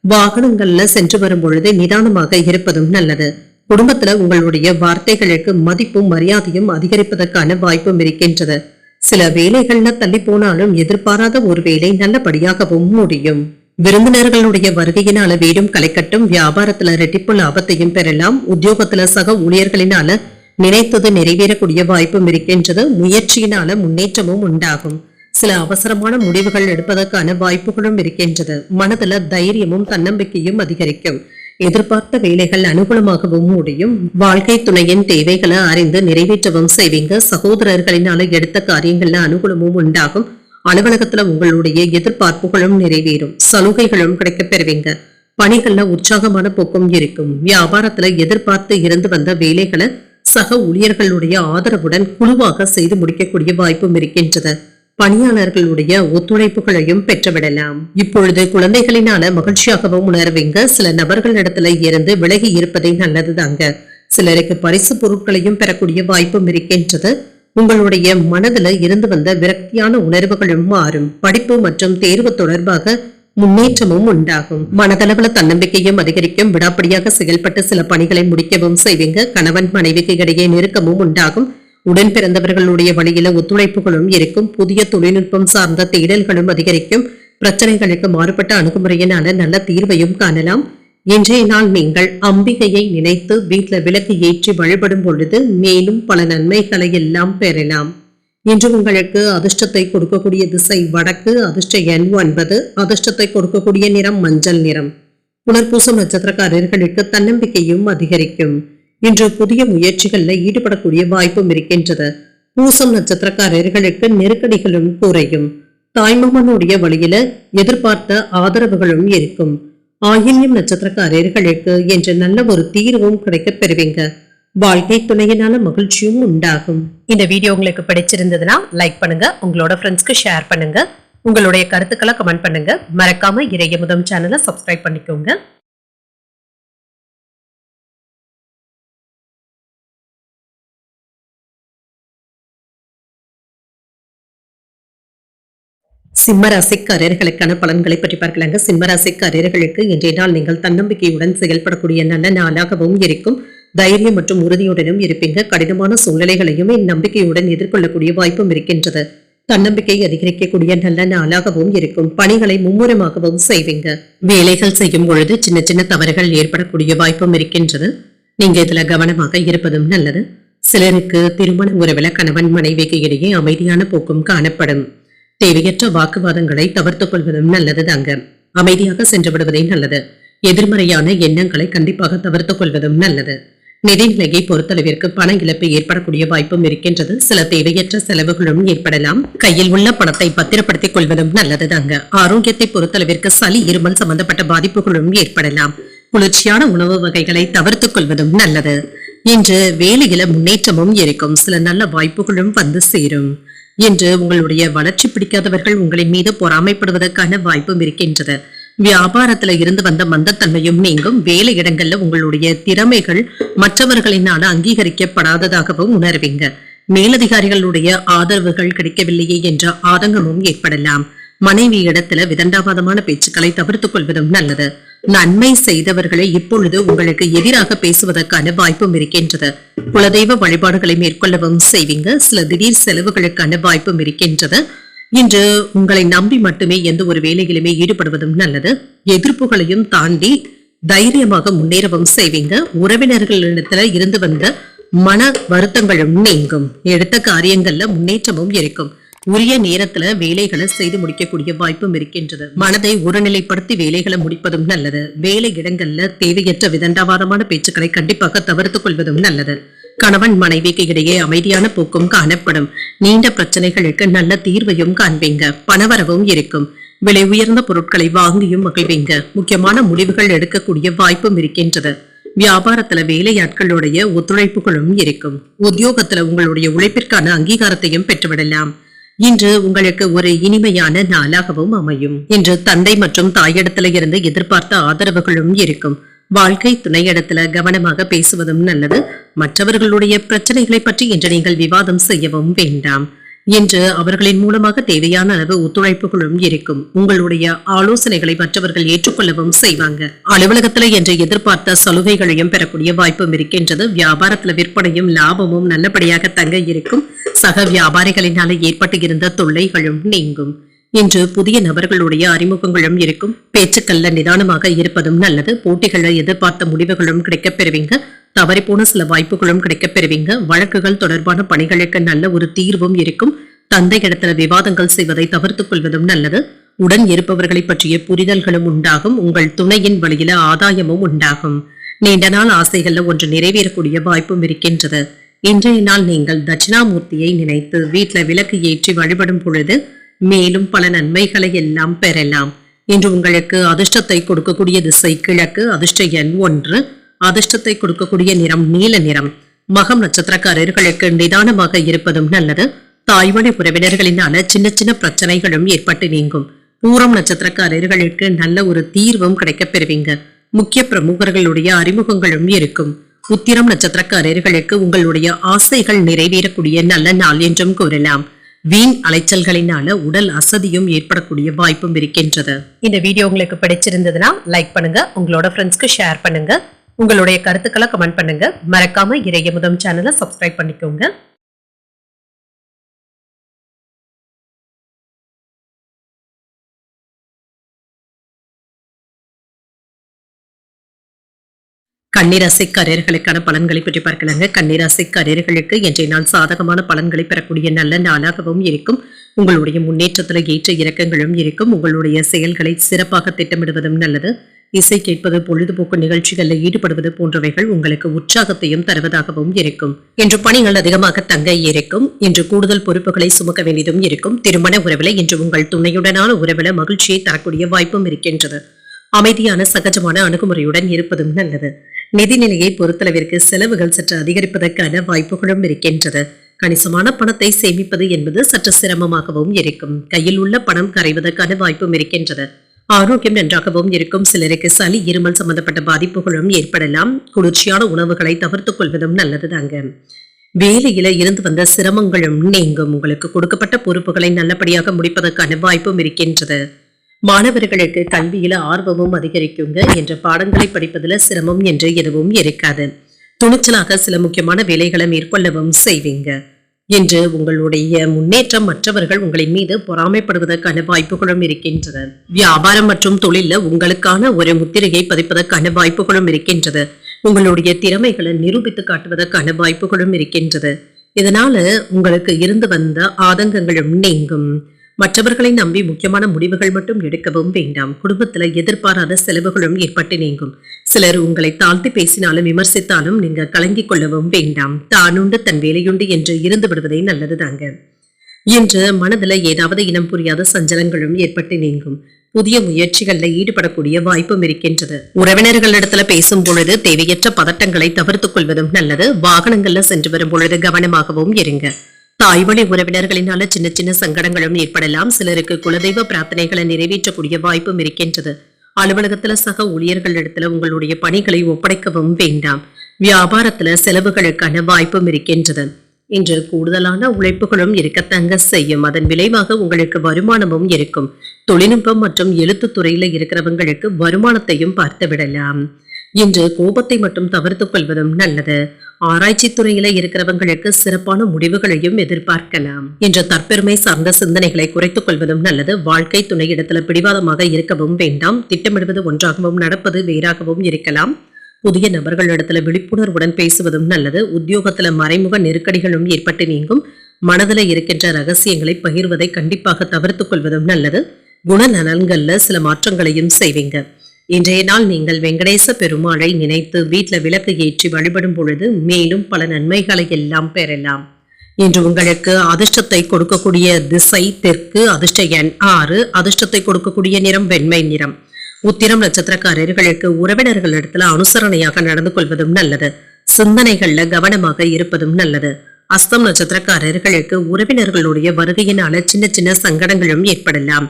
வாகனங்கள்ல சென்று வரும் பொழுது நிதானமாக இருப்பதும் நல்லது. குடும்பத்துல உங்களுடைய வார்த்தைகளுக்கு மதிப்பும் மரியாதையும் அதிகரிப்பதற்கான வாய்ப்பும் இருக்கின்றது. சில வேலைகள்ல தள்ளி போனாலும் எதிர்பாராத ஒரு வேலை நல்லபடியாகவும் முடியும். விருந்தினர்களுடைய வருகையினால வீடும் கலைக்கட்டும். வியாபாரத்துல ரெட்டிப்பு லாபத்தையும் பெறலாம். உத்தியோகத்துல சக ஊழியர்களினால நினைத்தது நிறைவேறக்கூடிய வாய்ப்பும் இருக்கின்றது. முயற்சியினால முன்னேற்றமும் உண்டாகும். சில அவசரமான முடிவுகள் எடுப்பதற்கான வாய்ப்புகளும் இருக்கின்றது. மனதுல தைரியமும் தன்னம்பிக்கையும் அதிகரிக்கும். எதிர்பார்த்த வேலைகள் அனுகூலமாகவும் முடியும். வாழ்க்கை துணையின் தேவைகளை அறிந்து நிறைவேற்றவும் செய்வீங்க. சகோதரர்களினால எடுத்த காரியங்கள்ல அனுகூலமும் உண்டாகும். அலுவலகத்துல உங்களுடைய எதிர்பார்ப்புகளும் நிறைவேறும். சலுகைகளும் கிடைக்க பெறுவீங்க. பணிகள்ல உற்சாகமான போக்கும் இருக்கும். வியாபாரத்துல எதிர்பார்த்து இருந்து வந்த வேலைகளை சக ஊழியர்களுடைய ஆதரவுடன் குழுவாக செய்து முடிக்கக்கூடிய வாய்ப்பும் இருக்கின்றது. பணியாளர்களுடைய ஒத்துழைப்புகளையும் பெற்றுவிடலாம். இப்பொழுது குழந்தைகளினால மகிழ்ச்சியாகவும் உணர்வீங்க. சில நபர்களிடத்துல இருந்து விலகி இருப்பதை நல்லதுதாங்க. சிலருக்கு பரிசு பொருட்களையும் பெறக்கூடிய வாய்ப்பும் இருக்கின்றது. உங்களுடைய மனதுல இருந்து வந்த விரக்தியான உணர்வுகளும் மாறும். படிப்பு மற்றும் தேர்வு தொடர்பாக முன்னேற்றமும் உண்டாகும். மனதளவுல தன்னம்பிக்கையும் அதிகரிக்கும். விடாப்படியாக செயல்பட்டு சில பணிகளை முடிக்கவும் செய்வீங்க. கணவன் மனைவிக்கு இடையே நெருக்கமும் உண்டாகும். உடன் பிறந்தவர்களுடைய வழியில ஒத்துழைப்புகளும் இருக்கும். புதிய தொழில்நுட்பம் சார்ந்த தேடல்களும் அதிகரிக்கும். பிரச்சனைகளுக்கு மாறுபட்ட அணுகுமுறையினால நல்ல தீர்வையும் காணலாம். இன்றைய நாள் நீங்கள் அம்பிகையை நினைத்து வீட்டுல விளக்கு ஏற்றி வழிபடும் பொழுது மேலும் பல நன்மைகளை எல்லாம் பெறலாம். இன்று உங்களுக்கு அதிர்ஷ்டத்தை கொடுக்கக்கூடிய திசை வடக்கு. அதிர்ஷ்ட எண் 9. அதிர்ஷ்டத்தை கொடுக்கக்கூடிய நிறம் மஞ்சள் நிறம். புனர்பூசம் நட்சத்திரக்காரர்களுக்கு தன்னம்பிக்கையும் அதிகரிக்கும். இன்று புதிய முயற்சிகள்ல ஈடுபடக்கூடிய வாய்ப்பும் இருக்கின்றது. பூசம் நட்சத்திரக்காரர்களுக்கு நெருக்கடிகளும் குறையும். தாய்மாமனுடைய வழியில எதிர்பார்த்த ஆதரவுகளும் இருக்கும். ஆயில்யம் நட்சத்திரக்காரர்களுக்கு என்று நல்ல ஒரு தீர்வும் கிடைக்க பெறுவீங்க. வாழ்க்கை துணையினால மகிழ்ச்சியும் உண்டாகும். இந்த வீடியோ உங்களுக்கு பிடிச்சிருந்ததுன்னா லைக் பண்ணுங்க. உங்களோட ஃப்ரெண்ட்ஸ்க்கு ஷேர் பண்ணுங்க. உங்களுடைய கருத்துக்களை கமெண்ட் பண்ணுங்க. மறக்காம இறையமுதம் சேனலை சப்ஸ்கிரைப் பண்ணிக்கோங்க. சிம்மராசிக்காரர்களுக்கான பலன்களை பற்றி பார்க்கலாங்க. சிம்மராசிக்காரர்களுக்கு இன்றைய நாள் நீங்கள் தன்னம்பிக்கையுடன் செயல்படக்கூடிய நல்ல நாளாகவும் இருக்கும். தைரியம் மற்றும் உறுதியுடனும் இருப்பீங்க. கடினமான சூழ்நிலைகளையும் நம்பிக்கையுடன் எதிர்கொள்ளக்கூடிய வாய்ப்பும் இருக்கின்றது. தன்னம்பிக்கை அதிகரிக்கக்கூடிய நல்ல நாளாகவும் இருக்கும். பணிகளை மும்முரமாகவும் செய்வீங்க. வேலைகள் செய்யும் பொழுது சின்ன சின்ன தவறுகள் ஏற்படக்கூடிய வாய்ப்பும் இருக்கின்றது. நீங்க இதுல கவனமாக இருப்பதும் நல்லது. சிலருக்கு திருமண உறவுல கணவன் மனைவிக்கு இடையே அமைதியான போக்கும் காணப்படும். தேவையற்ற வாக்குவாதங்களை தவிர்த்துக் கொள்வதும் நல்லது தாங்க. அமைதியாக சென்று விடுவதே நல்லது. எதிர்மறையான எண்ணங்களை கண்டிப்பாக தவிர்த்துக் கொள்வதும் நல்லது. நிதிநிலையை பொறுத்தளவிற்கு பண இழப்பு ஏற்படக்கூடிய வாய்ப்பும் இருக்கின்றது. சில தேவையற்ற செலவுகளும் ஏற்படலாம். கையில் உள்ள பணத்தை பத்திரப்படுத்திக் கொள்வதும் நல்லது தாங்க. ஆரோக்கியத்தை பொறுத்தளவிற்கு சளி இருமல் சம்பந்தப்பட்ட பாதிப்புகளும் ஏற்படலாம். குளிர்ச்சியான உணவு வகைகளை தவிர்த்துக் கொள்வதும் நல்லது. இன்று வேலையில முன்னேற்றமும் இருக்கும். சில நல்ல வாய்ப்புகளும் வந்து சேரும். இன்று உங்களுடைய வளர்ச்சி பிடிக்காதவர்கள் உங்களின் மீது பொறாமைப்படுவதற்கான வாய்ப்பும் இருக்கின்றது. வியாபாரத்துல இருந்து வந்த மந்தத்தன்மையும் நீங்கும். வேலை இடங்கள்ல உங்களுடைய திறமைகள் மற்றவர்களினால அங்கீகரிக்கப்படாததாகவும் உணர்வீங்க. மேலதிகாரிகளுடைய ஆதரவுகள் கிடைக்கவில்லையே என்ற ஆதங்கமும் ஏற்படலாம். மனைவி இடத்துல விதண்டாவாதமான பேச்சுக்களை தவிர்த்துக் கொள்வதும் நல்லது. நன்மை செய்தவர்களை இப்பொழுது உங்களுக்கு எதிராக பேசுவதற்கான வாய்ப்பும் இருக்கின்றது. குலதெய்வ வழிபாடுகளை மேற்கொள்ளவும் செய்வீங்க. சில திடீர் செலவுகளுக்கான வாய்ப்பும் இருக்கின்றது. இன்று உங்களை நம்பி மட்டுமே எந்த ஒரு வேலையிலுமே ஈடுபடுவதும் நல்லது. எதிர்ப்புகளையும் தாண்டி தைரியமாக முன்னேறவும் செய்வீங்க. உறவினர்களிடத்துல இருந்து வந்த மன வருத்தங்களும் நீங்கும். எடுத்த காரியங்கள்ல முன்னேற்றமும் இருக்கும். உரிய நேரத்துல வேலைகளை செய்து முடிக்கக்கூடிய வாய்ப்பும் இருக்கின்றது. மனதை ஒருநிலைப்படுத்தி வேலைகளை முடிப்பதும் நல்லது. வேலை இடங்கள்ல தேவையற்ற விதண்டாவாதமான பேச்சுக்களை கண்டிப்பாக தவிர்த்துக் கொள்வதும் நல்லது. கணவன் மனைவிக்கு இடையே அமைதியான போக்கும் காணப்படும். நீண்ட பிரச்சனைகளுக்கு நல்ல தீர்வையும் காண்பீங்க. பணவரவும் இருக்கும். விலை உயர்ந்த பொருட்களை வாங்கியும் மகிழ்வீங்க. முக்கியமான முடிவுகள் எடுக்கக்கூடிய வாய்ப்பும் இருக்கின்றது. வியாபாரத்துல வேலையாட்களுடைய ஒத்துழைப்புகளும் இருக்கும். உத்தியோகத்துல உங்களுடைய உழைப்பிற்கான அங்கீகாரத்தையும் பெற்றுவிடலாம். இன்று உங்களுக்கு ஒரு இனிமையான நாளாகவும் அமையும். இன்று தந்தை மற்றும் தாயிடத்துல இருந்து எதிர்பார்த்த ஆதரவுகளும் இருக்கும். வாழ்க்கை துணையிடத்துல கவனமாக பேசுவதும் நல்லது. மற்றவர்களுடைய பிரச்சனைகளை பற்றி இன்று நீங்கள் விவாதம் செய்யவும் வேண்டாம். இன்று அவர்களின் மூலமாக தேவையான அளவு ஒத்துழைப்புகளும் இருக்கும். உங்களுடைய ஆலோசனைகளை மற்றவர்கள் ஏற்றுக்கொள்ளவும் செய்வாங்க. அலுவலகத்துல என்று எதிர்பார்த்த சலுகைகளையும் பெறக்கூடிய வாய்ப்பும் இருக்கின்றது. வியாபாரத்துல விற்பனையும் லாபமும் நல்லபடியாக தங்க இருக்கும். சக வியாபாரிகளினால ஏற்பட்டு இருந்த தொல்லைகளும் நீங்கும். இன்று புதிய நபர்களுடைய அறிமுகங்களும் இருக்கும். பேச்சுக்கள்ல நிதானமாக இருப்பதும் நல்லது. போட்டிகளை எதிர்பார்த்த முடிவுகளும் கிடைக்கப் பெறுவீங்க. தவறிப்போன சில வாய்ப்புகளும் கிடைக்கப் பெறுவீங்க. வழக்குகள் தொடர்பான பணிகளுக்கு நல்ல ஒரு தீர்வும் இருக்கும். தந்தை இடத்துல விவாதங்கள் செய்வதை தவிர்த்துக் கொள்வதும் நல்லது. உடன் இருப்பவர்களை பற்றிய புரிதல்களும் உண்டாகும். உங்கள் துணையின் வழியில ஆதாயமும் உண்டாகும். நீண்ட நாள் ஆசைகள்ல ஒன்று நிறைவேறக்கூடிய வாய்ப்பும் இருக்கின்றது. இன்றைய நாள் நீங்கள் தட்சிணாமூர்த்தியை நினைத்து வீட்டுல விளக்கு ஏற்றி வழிபடும் பொழுது மேலும் பல நன்மைகளை எல்லாம் பெறலாம். இன்று உங்களுக்கு அதிர்ஷ்டத்தை கொடுக்கக்கூடிய திசை கிழக்கு. அதிர்ஷ்ட எண் 1. அதிர்ஷ்டத்தை கொடுக்கக்கூடிய நிறம் நீல நிறம். மகம் நட்சத்திரக்காரர்களுக்கு நிதானமாக இருப்பதும் நல்லது. தாய்வழி உறவினர்களினால சின்ன சின்ன பிரச்சனைகளும் ஏற்பட்டு நீங்கும். பூரம் நட்சத்திரக்காரர்களுக்கு நல்ல ஒரு தீர்வும் கிடைக்கப் பெறுவீங்க. முக்கிய பிரமுகர்களுடைய அறிமுகங்களும் இருக்கும். உத்திரம் நட்சத்திரக்காரர்களுக்கு உங்களுடைய ஆசைகள் நிறைவேறக்கூடிய நல்ல நாள் என்றும் கூறலாம். வீண் அலைச்சல்களினால உடல் அசதியும் ஏற்படக்கூடிய வாய்ப்பும் இருக்கின்றது. இந்த வீடியோ உங்களுக்கு பிடிச்சிருந்ததுன்னா லைக் பண்ணுங்க. உங்களோட ஃப்ரெண்ட்ஸ்க்கு ஷேர் பண்ணுங்க. உங்களுடைய கருத்துக்களை கமெண்ட் பண்ணுங்க. மறக்காம இறையமுதம் சேனலை சப்ஸ்கிரைப் பண்ணிக்கோங்க. கன்னிராசிக்காரர்களுக்கான பலன்களை பற்றி பார்க்கலாங்க. கன்னிராசிக்காரர்களுக்கு இன்றைய நாள் சாதகமான பலன்களை பெறக்கூடிய நல்ல நாளாகவும் இருக்கும். உங்களுடைய முன்னேற்றத்துல ஏற்ற இறக்கங்களும் இருக்கும். உங்களுடைய செயல்களை சிறப்பாக திட்டமிடுவதும் நல்லது. இசை கேட்பது, பொழுதுபோக்கு நிகழ்ச்சிகளில் ஈடுபடுவது போன்றவைகள் உங்களுக்கு உற்சாகத்தையும் தருவதாகவும் இருக்கும். இன்று பணிகள் அதிகமாக தங்க இருக்கும். இன்று கூடுதல் பொறுப்புகளை சுமக்க வேண்டியதும் இருக்கும். திருமண உறவில் இன்று உங்கள் துணையுடனான உறவில் மகிழ்ச்சியை தரக்கூடிய வாய்ப்பும் இருக்கின்றது. அமைதியான சகஜமான அணுகுமுறையுடன் இருப்பதும் நல்லது. நிதிநிலையை பொறுத்தளவிற்கு செலவுகள் சற்று அதிகரிப்பதற்கான வாய்ப்புகளும் இருக்கின்றது. கணிசமான பணத்தை சேமிப்பது என்பது சற்று சிரமமாகவும் இருக்கும். கையில் உள்ள பணம் கரைவதற்கான வாய்ப்பும் இருக்கின்றது. ஆரோக்கியம் நன்றாகவும் இருக்கும். சிலருக்கு சளி, இருமல் சம்பந்தப்பட்ட பாதிப்புகளும் ஏற்படலாம். குளிர்ச்சியான உணவுகளை தவிர்த்துக் கொள்வதும் நல்லதுதாங்க. வேலையில இருந்து வந்த சிரமங்களும் நீங்கும். உங்களுக்கு கொடுக்கப்பட்ட பொறுப்புகளை நல்லபடியாக முடிப்பதற்கான வாய்ப்பும் இருக்கின்றது. மாணவர்களுக்கு கல்வியில ஆர்வமும் அதிகரிக்குங்க. என்ற பாடங்களை படிப்பதில் சிரமம் என்று எதுவும் இருக்காது. துணிச்சலாக சில முக்கியமான வேலைகளை மேற்கொள்ளவும் செய்வீங்க. என்று உங்களுடைய முன்னேற்றம் மற்றவர்கள் உங்களின் மீது பொறாமைப்படுவதற்கான வாய்ப்புகளும் இருக்கின்றது. வியாபாரம் மற்றும் தொழில உங்களுக்கான ஒரு முத்திரையை பதிப்பதற்கான வாய்ப்புகளும் இருக்கின்றது. உங்களுடைய திறமைகளை நிரூபித்து காட்டுவதற்கான வாய்ப்புகளும் இருக்கின்றது. இதனால உங்களுக்கு இருந்து வந்த ஆதங்கங்களும் நீங்கும். மற்றவர்களை நம்பி முக்கியமான முடிவுகள் மட்டும் எடுக்கவும் வேண்டாம். குடும்பத்துல எதிர்பாராத செலவுகளும் ஏற்பட்டு நீங்கும். சிலர் உங்களை தாழ்த்தி பேசினாலும் விமர்சித்தாலும் நீங்க கலங்கிக் கொள்ளவும் வேண்டாம். தானுண்டு தன் வேலையுண்டு என்று இருந்து விடுவதே நல்லதுதாங்க. இன்று மனதுல ஏதாவது இனம் புரியாத சஞ்சலங்களும் ஏற்பட்டு நீங்கும். புதிய முயற்சிகள்ல ஈடுபடக்கூடிய வாய்ப்பும் இருக்கின்றது. உறவினர்களிடத்துல பேசும் பொழுது தேவையற்ற பதட்டங்களை தவிர்த்துக் கொள்வதும் நல்லது. வாகனங்கள்ல சென்று வரும் பொழுது கவனமாகவும் இருங்க. தாய்வழி உறவினர்களினால சின்ன சின்ன சங்கடங்களும் ஏற்படலாம். சிலருக்கு குலதெய்வ பிரார்த்தனைகளை நிறைவேற்றக்கூடிய வாய்ப்பும் இருக்கின்றது. அலுவலகத்துல சக ஊழியர்களிடத்துல உங்களுடைய பணிகளை ஒப்படைக்கவும் வேண்டாம். வியாபாரத்துல செலவுகளுக்கான வாய்ப்பும் இருக்கின்றது. இன்று கூடுதலான உழைப்புகளும் இருக்கத்தங்க செய்யும். அதன் விளைவாக உங்களுக்கு வருமானமும் இருக்கும். தொழில்நுட்பம் மற்றும் எழுத்து துறையில இருக்கிறவங்களுக்கு வருமானத்தையும் பார்த்து விடலாம். இன்று கோபத்தை மட்டும் தவிர்த்துக் கொள்வதும் நல்லது. ஆராய்ச்சி துறையில இருக்கிறவங்களுக்கு சிறப்பான முடிவுகளையும் எதிர்பார்க்கலாம். என்ற தற்பெருமை சார்ந்த சிந்தனைகளை குறைத்துக் கொள்வதும் நல்லது. வாழ்க்கை துணை இடத்துல பிடிவாதமாக இருக்கவும் வேண்டாம். திட்டமிடுவது ஒன்றாகவும் நடப்பது வேறாகவும் இருக்கலாம். புதிய நபர்களிடத்துல விழிப்புணர்வுடன் பேசுவதும் நல்லது. உத்தியோகத்துல மறைமுக நெருக்கடிகளும் ஏற்பட்டு நீங்கும். மனதில் இருக்கின்ற ரகசியங்களை பகிர்வதை கண்டிப்பாக தவிர்த்துக் கொள்வதும் நல்லது. குணநலன்கள்ல சில மாற்றங்களையும் செய்வீங்க. இன்றைய நாள் நீங்கள் வெங்கடேச பெருமாளை நினைத்து வீட்டுல விளக்கு ஏற்றி வழிபடும் பொழுது மேலும் பல நன்மைகளை எல்லாம் பெறலாம். இன்று உங்களுக்கு அதிர்ஷ்டத்தை கொடுக்கக்கூடிய திசை தெற்கு, அதிர்ஷ்ட எண் 6, அதிர்ஷ்டத்தை கொடுக்கக்கூடிய நிறம் வெண்மை நிறம். உத்திரம் நட்சத்திரக்காரர்களுக்கு உறவினர்களிடத்துல அனுசரணையாக நடந்து கொள்வதும் நல்லது. சிந்தனைகள்ல கவனமாக இருப்பதும் நல்லது. அஸ்தம் நட்சத்திரக்காரர்களுக்கு உறவினர்களுடைய வருகையினால சின்ன சின்ன சங்கடங்களும் ஏற்படலாம்.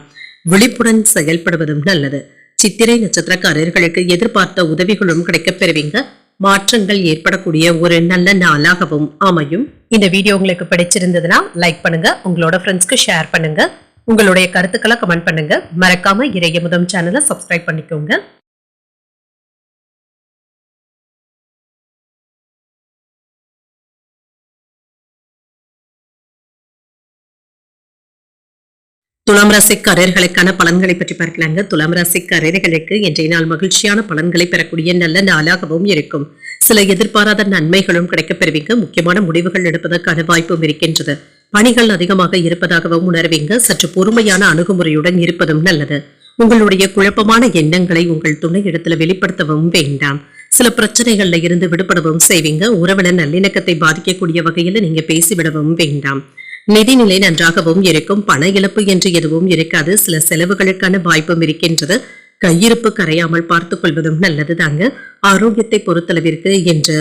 விழிப்புடன் செயல்படுவதும் நல்லது. சித்திரை நட்சத்திரக்காரர்களுக்கு எதிர்பார்த்த உதவிகளும் கிடைக்கப் பெறுவீங்க. மாற்றங்கள் ஏற்படக்கூடிய ஒரு நல்ல நாளாகவும் அமையும். இந்த வீடியோ உங்களுக்கு பிடிச்சிருந்ததுன்னா லைக் பண்ணுங்க, உங்களோட ஃப்ரெண்ட்ஸ்க்கு ஷேர் பண்ணுங்க, உங்களுடைய கருத்துக்களை கமெண்ட் பண்ணுங்க. மறக்காம இறையமுதம் சேனலை சப்ஸ்கிரைப் பண்ணிக்கோங்க. துலாம் ராசிக்காரர்களுக்கான பலன்களை பற்றி பார்க்கலாங்க. துலாம் ராசிக்காரர்களுக்கு இன்றைய நாள் மகிழ்ச்சியான பலன்களை பெறக்கூடிய நல்ல நாளாகவும் இருக்கும். சில எதிர்பாராத நன்மைகளும் கிடைக்கப் பெறுவீங்க. முக்கியமான முடிவுகள் எடுப்பதற்கான வாய்ப்பும் இருக்கின்றது. பணிகள் அதிகமாக இருப்பதாகவும் உணர்வீங்க. சற்று பொறுமையான அணுகுமுறையுடன் இருப்பதும் நல்லது. உங்களுடைய குழப்பமான எண்ணங்களை உங்கள் துணை இடத்துல வெளிப்படுத்தவும் வேண்டாம். சில பிரச்சனைகள்ல இருந்து விடுபடவும் செய்வீங்க. உறவினர் நல்லிணக்கத்தை பாதிக்கக்கூடிய வகையில் நீங்க பேசிவிடவும் வேண்டாம். நிதிநிலை நன்றாகவும் இருக்கும். பண இழப்பு என்று எதுவும் இருக்காது. சில செலவுகளுக்கான வாய்ப்பும் இருக்கின்றது. கையிருப்பு கரையாமல் பார்த்துக் கொள்வதும் நல்லது தாங்க. ஆரோக்கியத்தை பொறுத்தளவிற்கு என்று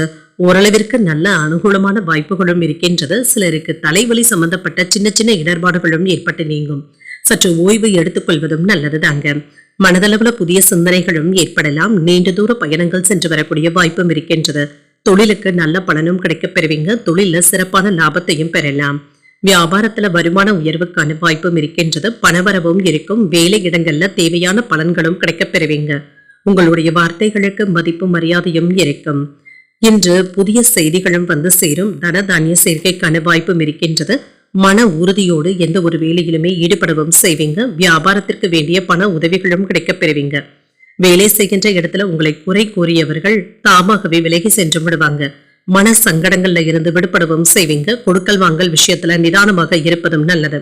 ஓரளவிற்கு நல்ல அனுகூலமான வாய்ப்புகளும் இருக்கின்றது. சிலருக்கு தலைவலி சம்பந்தப்பட்ட சின்ன சின்ன இடர்பாடுகளும் ஏற்பட்டு நீங்கும். சற்று ஓய்வு எடுத்துக்கொள்வதும் நல்லது தாங்க. மனதளவுல புதிய சிந்தனைகளும் ஏற்படலாம். நீண்ட தூர பயணங்கள் சென்று வரக்கூடிய வாய்ப்பும் இருக்கின்றது. தொழிலுக்கு நல்ல பலனும் கிடைக்கப் பெறுவீங்க. தொழில சிறப்பான லாபத்தையும் பெறலாம். வியாபாரத்துல வருமான உயர்வுக்கான வாய்ப்பும் இருக்கின்றது. பணவரவும் இருக்கும். வேலை இடங்கள்ல தேவையான பலன்களும் கிடைக்கப் பெறுவீங்க. உங்களுடைய வார்த்தைகளுக்கு மதிப்பும் மரியாதையும் இருக்கும். இன்று புதிய செய்திகளும் வந்து சேரும். தன தானிய சேர்க்கைக்கான வாய்ப்பும் இருக்கின்றது. மன உறுதியோடு எந்த ஒரு வேலையிலுமே ஈடுபடவும் செய்வீங்க. வியாபாரத்திற்கு வேண்டிய பண உதவிகளும் கிடைக்கப் பெறுவீங்க. வேலை செய்கின்ற இடத்துல உங்களை குறை கூறியவர்கள் தாமாகவே விலகி சென்று விடுவாங்க. மன சங்கடங்கள்ல இருந்து விடுபடவும் செய்வீங்க. கொடுக்கல் வாங்கல் விஷயத்துல நிதானமாக இருப்பதும் நல்லது.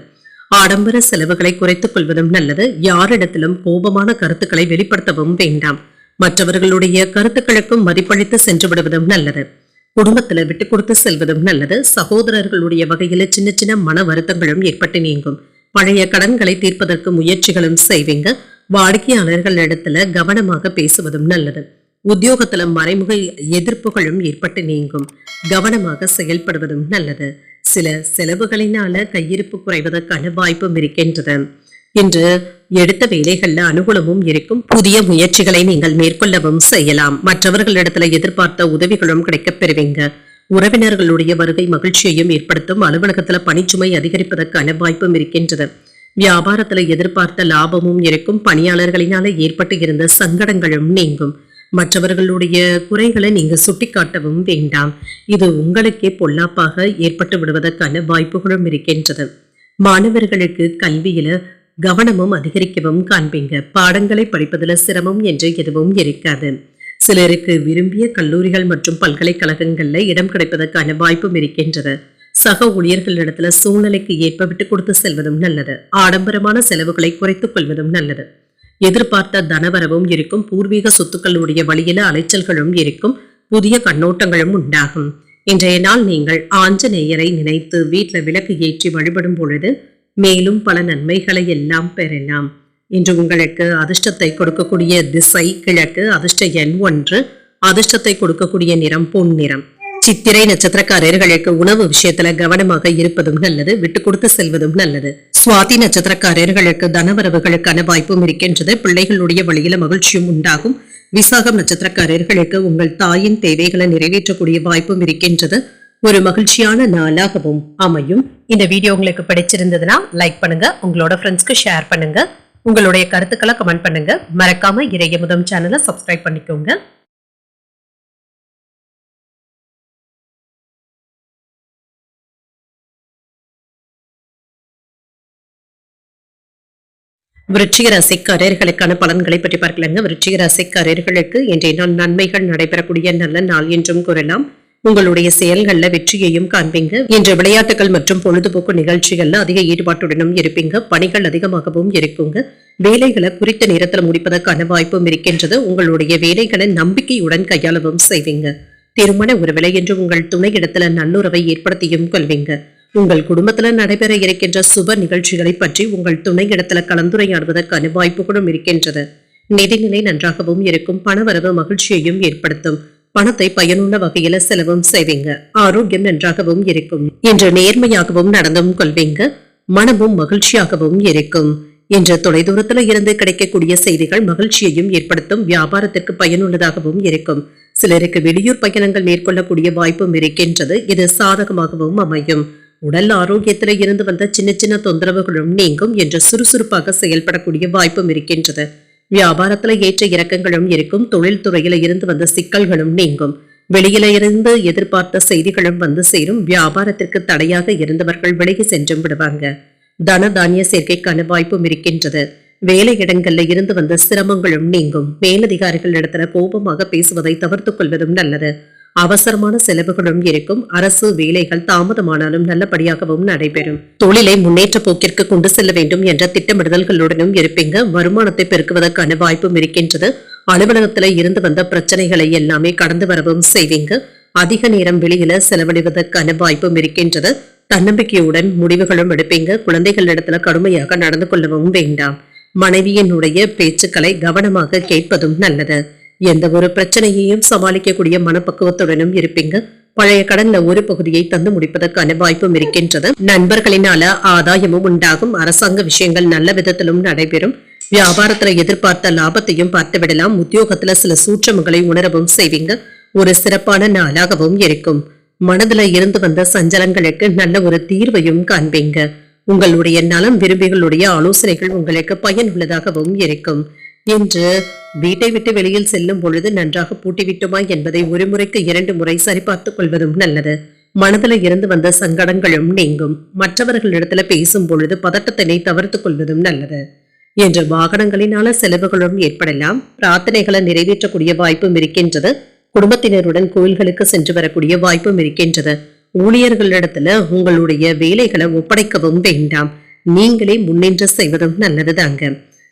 ஆடம்பர செலவுகளை குறைத்துக் கொள்வதும் நல்லது. யாரிடத்திலும் கோபமான கருத்துக்களை வெளிப்படுத்தவும் வேண்டாம். மற்றவர்களுடைய கருத்துக்களுக்கும் மதிப்பளித்து சென்று விடுவதும் நல்லது. குடும்பத்துல விட்டு கொடுத்து செல்வதும் நல்லது. சகோதரர்களுடைய வகையில சின்ன சின்ன மன வருத்தங்களும் ஏற்பட்டு நீங்கும். பழைய கடன்களை தீர்ப்பதற்கு முயற்சிகளும் செய்வீங்க. வாடிக்கையாளர்கள் இடத்துல கவனமாக பேசுவதும் நல்லது. உத்தியோகத்துல மறைமுக எதிர்ப்புகளும் ஏற்பட்டு நீங்கும். கவனமாக செயல்படுவதும் நல்லது. சில செலவுகளினால கையிருப்பு குறைவதற்கான வாய்ப்பும் இருக்கின்றது. இன்று எடுத்த வேலைகள்ல அனுகூலமும் இருக்கும். புதிய முயற்சிகளை நீங்கள் மேற்கொள்ளவும் செய்யலாம். மற்றவர்களிடத்துல எதிர்பார்த்த உதவிகளும் கிடைக்கப் பெறுவீங்க. உறவினர்களுடைய வருகை மகிழ்ச்சியையும் ஏற்படுத்தும். அலுவலகத்துல பணிச்சுமை அதிகரிப்பதற்கான வாய்ப்பும் இருக்கின்றது. வியாபாரத்துல எதிர்பார்த்த லாபமும் இருக்கும். பணியாளர்களினால ஏற்பட்டு இருந்த சங்கடங்களும் நீங்கும். மற்றவர்களுடைய குறைகளை நீங்க சுட்டிக்காட்டவும் வேண்டாம். இது உங்களுக்கே பொல்லாப்பாக ஏற்பட்டு விடுவதற்கான வாய்ப்புகளும் இருக்கின்றது. மாணவர்களுக்கு கல்வியில கவனமும் அதிகரிக்கவும் காண்பீங்க. பாடங்களை படிப்பதில் சிரமம் என்று எதுவும் இருக்காது. சிலருக்கு விரும்பிய கல்லூரிகள் மற்றும் பல்கலைக்கழகங்கள்ல இடம் கிடைப்பதற்கான வாய்ப்பும் இருக்கின்றது. சக ஊழியர்களிடத்துல சூழ்நிலைக்கு ஏற்ப விட்டு கொடுத்து செல்வதும் நல்லது. ஆடம்பரமான செலவுகளை குறைத்துக் கொள்வதும் நல்லது. எதிர்பார்த்த தனவரவும் இருக்கும். பூர்வீக சொத்துக்களுடைய வழியில அலைச்சல்களும் இருக்கும். புதிய கண்ணோட்டங்களும் உண்டாகும். இன்றைய நாள் நீங்கள் ஆஞ்சநேயரை நினைத்து வீட்டுல விளக்கு ஏற்றி வழிபடும் பொழுது மேலும் பல நன்மைகளை எல்லாம் பெறலாம். இன்று உங்களுக்கு அதிர்ஷ்டத்தை கொடுக்கக்கூடிய திசை கிழக்கு, அதிர்ஷ்ட எண் 1, அதிர்ஷ்டத்தை கொடுக்கக்கூடிய நிறம் பொன் நிறம். சித்திரை நட்சத்திரக்காரர்களுக்கு உணவு விஷயத்துல கவனமாக இருப்பதும் நல்லது. விட்டு கொடுத்து செல்வதும் நல்லது. சுவாதி நட்சத்திரக்காரர்களுக்கு தனவரவுகளுக்கான வாய்ப்பும் இருக்கின்றது. பிள்ளைகளுடைய வழியில மகிழ்ச்சியும் உண்டாகும். விசாகம் நட்சத்திரக்காரர்களுக்கு உங்கள் தாயின் தேவைகளை நிறைவேற்றக்கூடிய வாய்ப்பும் இருக்கின்றது. ஒரு மகிழ்ச்சியான நாளாகவும் அமையும். இந்த வீடியோ உங்களுக்கு பிடிச்சிருந்ததுன்னா லைக் பண்ணுங்க, உங்களோட ஃப்ரெண்ட்ஸ்க்கு ஷேர் பண்ணுங்க, உங்களுடைய கருத்துக்களை கமெண்ட் பண்ணுங்க. மறக்காம இறையமுதம் சேனலை சப்ஸ்கிரைப் பண்ணிக்கோங்க. விருச்சிக ராசிக்காரர்களுக்கான பலன்களை பற்றி பார்க்கலாங்க. விருச்சிக ராசிக்காரர்களுக்கு இன்றைய நாள் நன்மைகள் நடைபெறக்கூடிய நல்ல நாள் என்றும் கூறலாம். உங்களுடைய செயல்கள்ல வெற்றியையும் காண்பீங்க. இன்று விளையாட்டுகள் மற்றும் பொழுதுபோக்கு நிகழ்ச்சிகள்ல அதிக ஈடுபாட்டுடனும் இருப்பீங்க. பணிகள் அதிகமாகவும் இருக்குங்க. வேலைகளை குறித்த நேரத்தில் முடிப்பதற்கான வாய்ப்பும் இருக்கின்றது. உங்களுடைய வேலைகளை நம்பிக்கையுடன் கையாளவும் செய்வீங்க. திருமண உறவிலை என்று உங்கள் துணை இடத்துல நல்லுறவை ஏற்படுத்தியும் கொள்வீங்க. உங்கள் குடும்பத்துல நடைபெற இருக்கின்ற சுப நிகழ்ச்சிகளை பற்றி உங்கள் துணை இடத்துல கலந்துரையாடுவதற்கான வாய்ப்புகளும் இருக்கின்றது. நிதிநிலை நன்றாகவும் இருக்கும். பணவரவு மகிழ்ச்சியையும் ஏற்படுத்தும். பணத்தை பயனுள்ள வகையில செலவும் செய்வீங்க. ஆரோக்கியம் நன்றாகவும் இருக்கும். இன்று நேர்மையாகவும் நடந்தும் கொள்வீங்க. மனமும் மகிழ்ச்சியாகவும் இருக்கும். இன்று தொலைதூரத்துல இருந்து கிடைக்கக்கூடிய செய்திகள் மகிழ்ச்சியையும் ஏற்படுத்தும். வியாபாரத்திற்கு பயனுள்ளதாகவும் இருக்கும். சிலருக்கு வெளியூர் பயணங்கள் மேற்கொள்ளக்கூடிய வாய்ப்பும் இருக்கின்றது. இது சாதகமாகவும் அமையும். உடல் ஆரோக்கியத்தில இருந்து வந்த சின்ன சின்ன தொந்தரவுகளும் நீங்கும். என்று சுறுசுறுப்பாக செயல்படக்கூடிய வாய்ப்பும் இருக்கின்றது. வியாபாரத்துல ஏற்ற இறக்கங்களும் இருக்கும். தொழில் துறையில இருந்து வந்த சிக்கல்களும் நீங்கும். வெளியில இருந்து எதிர்பார்த்த செய்திகளும் வந்து சேரும். வியாபாரத்திற்கு தடையாக இருந்தவர்கள் விலகி சென்றும் விடுவாங்க. தன தானிய சேர்க்கைக்கான வாய்ப்பும் இருக்கின்றது. வேலை இடங்கள்ல இருந்து வந்த சிரமங்களும் நீங்கும். மேலதிகாரிகள் இடத்துல கோபமாக பேசுவதை தவிர்த்துக் கொள்வதும் நல்லது. அவசரமான செலவுகளும் இருக்கும். அரசு வேலைகள் தாமதமானாலும் நல்லபடியாகவும் நடைபெறும். தொழிலை முன்னேற்ற போக்கிற்கு கொண்டு செல்ல வேண்டும் என்ற திட்டமிடுதல்களுடனும் இருப்பீங்க. வருமானத்தை பெருக்குவதற்கான வாய்ப்பும் இருக்கின்றது. அலுவலகத்துல இருந்து வந்த பிரச்சனைகளை எல்லாமே கடந்து வரவும் செய்வீங்க. அதிக நேரம் வெளியில செலவழிவதற்கான வாய்ப்பும் இருக்கின்றது. தன்னம்பிக்கையுடன் முடிவுகளும் எடுப்பீங்க. குழந்தைகள் இடத்துல கடுமையாக நடந்து கொள்ளவும் வேண்டாம். மனைவியினுடைய பேச்சுக்களை கவனமாக கேட்பதும் நல்லது. எந்த ஒரு பிரச்சனையையும் சமாளிக்கக்கூடிய மனப்பக்குவத்துடனும் இருப்பீங்க. பழைய கடன்ல ஒரு பகுதியை தந்து முடிப்பதற்கான வாய்ப்பும் இருக்கின்றது. நண்பர்களினால ஆதாயமும் உண்டாகும். அரசாங்க விஷயங்கள் நல்ல விதத்திலும் நடைபெறும். வியாபாரத்துல எதிர்பார்த்த லாபத்தையும் பார்த்து விடலாம். உத்தியோகத்துல சில சூட்சமங்களை உணரவும் செய்வீங்க. ஒரு சிறப்பான நாளாகவும் இருக்கும். மனதுல இருந்து வந்த சஞ்சலங்களுக்கு நல்ல ஒரு தீர்வையும் காண்பீங்க. உங்களுடைய நலம் விரும்பிகளுடைய ஆலோசனைகள் உங்களுக்கு பயனுள்ளதாகவும் இருக்கும். இன்று வீட்டை விட்டு வெளியில் செல்லும் பொழுது நன்றாக பூட்டிவிட்டுமா என்பதை ஒரு முறைக்கு 2 முறை சரிபார்த்துக் கொள்வதும் நல்லது. மனதில் இருந்து வந்த சங்கடங்களும் நீங்கும். மற்றவர்களிடத்துல பேசும் பொழுது பதட்டத்தினை தவிர்த்துக் கொள்வதும் நல்லது. இன்று வாகனங்களினால செலவுகளும் ஏற்படலாம். பிரார்த்தனைகளை நிறைவேற்றக்கூடிய வாய்ப்பும் இருக்கின்றது. குடும்பத்தினருடன் கோயில்களுக்கு சென்று வரக்கூடிய வாய்ப்பும் இருக்கின்றது. ஊழியர்களிடத்துல உங்களுடைய வேலைகளை ஒப்படைக்கவும் வேண்டாம். நீங்களே முன்னின்று செய்வதும் நல்லதுதாங்க.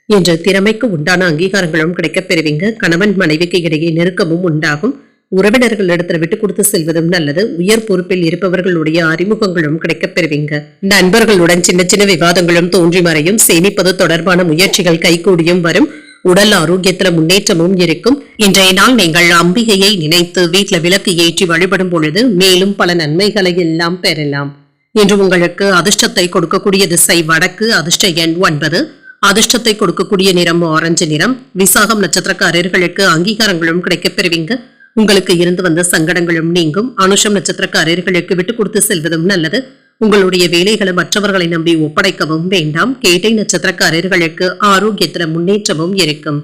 இன்று திறமைக்கு உண்டான அங்கீகாரங்களும் கிடைக்கப் பெறுவீங்க. கணவன் மனைவிக்கு இடையே நெருக்கமும் உண்டாகும். உறவினர்களிடத்துல விட்டு கொடுத்து செல்வதும் நல்லது. உயர் பொறுப்பில் இருப்பவர்களுடைய அறிமுகங்களும் கிடைக்கப் பெறுவீங்க. நண்பர்களுடன் சின்ன சின்ன விவாதங்களும் தோன்றி மறையும். சேமிப்பது தொடர்பான முயற்சிகள் கைகூடியும் வரும். உடல் ஆரோக்கியத்துல முன்னேற்றமும் இருக்கும். இன்றைய நாள் நீங்கள் அம்பிகையை நினைத்து வீட்டுல விளக்கு ஏற்றி வழிபடும் பொழுது மேலும் பல நன்மைகளை எல்லாம் பெறலாம். இன்று உங்களுக்கு அதிர்ஷ்டத்தை கொடுக்கக்கூடிய திசை வடக்கு. அதிர்ஷ்ட எண் 9. அதிர்ஷ்டத்தை கொடுக்கக்கூடிய நிறம் ஆரஞ்சு நிறம். விசாகம் நட்சத்திரக்காரர்களுக்கு அங்கீகாரங்களும் கிடைக்கப் பெறுவீங்க. உங்களுக்கு இருந்து வந்த சங்கடங்களும் நீங்கும். அனுஷம் நட்சத்திரக்காரர்களுக்கு விட்டு கொடுத்து செல்வதும் நல்லது. உங்களுடைய வேலைகளை மற்றவர்களை நம்பி ஒப்படைக்கவும் வேண்டாம். கேட்டை நட்சத்திரக்காரர்களுக்கு ஆரோக்கியத்துல முன்னேற்றமும் இருக்கும்.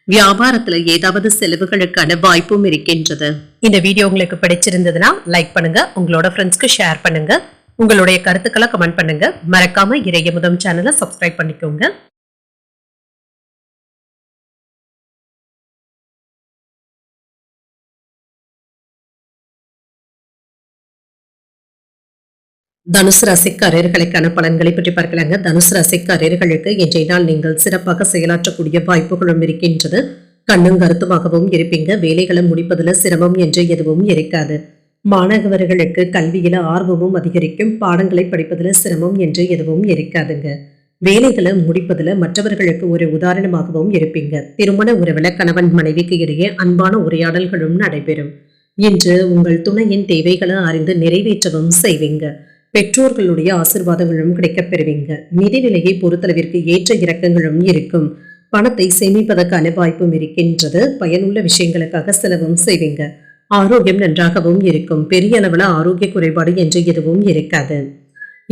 வியாபாரத்துல ஏதாவது செலவுகளுக்கான வாய்ப்பும் இருக்கின்றது. இந்த வீடியோ உங்களுக்கு பிடிச்சிருந்ததுன்னா லைக் பண்ணுங்க. உங்களோட ஃப்ரெண்ட்ஸ்க்கு ஷேர் பண்ணுங்க. உங்களுடைய கருத்துக்களை கமெண்ட் பண்ணுங்க. மறக்காம இறையமுதம் சேனலை சப்ஸ்கிரைப் பண்ணிக்கோங்க. தனுசு ராசிக்காரர்களுக்கான பலன்களை பற்றி பார்க்கலாங்க. தனுசு ராசிக்காரர்களுக்கு இன்றைய நாள் நீங்கள் சிறப்பாக செயலாற்றக்கூடிய வாய்ப்புகளும் இருக்கின்றது. கண்ணும் கருத்துமாகவும் இருப்பீங்க. வேலைகளை முடிப்பதில் சிரமம் என்று எதுவும் இருக்காது. மாணவர்களுக்கு கல்வியில ஆர்வமும் அதிகரிக்கும். பாடங்களை படிப்பதில் சிரமம் என்று எதுவும் இருக்காதுங்க. வேலைகளை முடிப்பதில் மற்றவர்களுக்கு ஒரு உதாரணமாகவும் இருப்பீங்க. திருமண உறவுல கணவன் மனைவிக்கு இடையே அன்பான உரையாடல்களும் நடைபெறும். இன்று உங்கள் துணையின் தேவைகளை அறிந்து நிறைவேற்றவும் செய்வீங்க. பெற்றோர்களுடைய ஆசிர்வாதங்களும் கிடைக்கப் பெறுவீங்க. நிதிநிலையை பொறுத்தளவிற்கு ஏற்ற இறக்கங்களும் இருக்கும். பணத்தை சேமிப்பதற்கான வாய்ப்பும் இருக்கின்றது. பயனுள்ள விஷயங்களுக்காக செலவும் செய்வீங்க. ஆரோக்கியம் நன்றாகவும் இருக்கும். பெரிய அளவுல ஆரோக்கிய குறைபாடு என்று எதுவும் இருக்காது.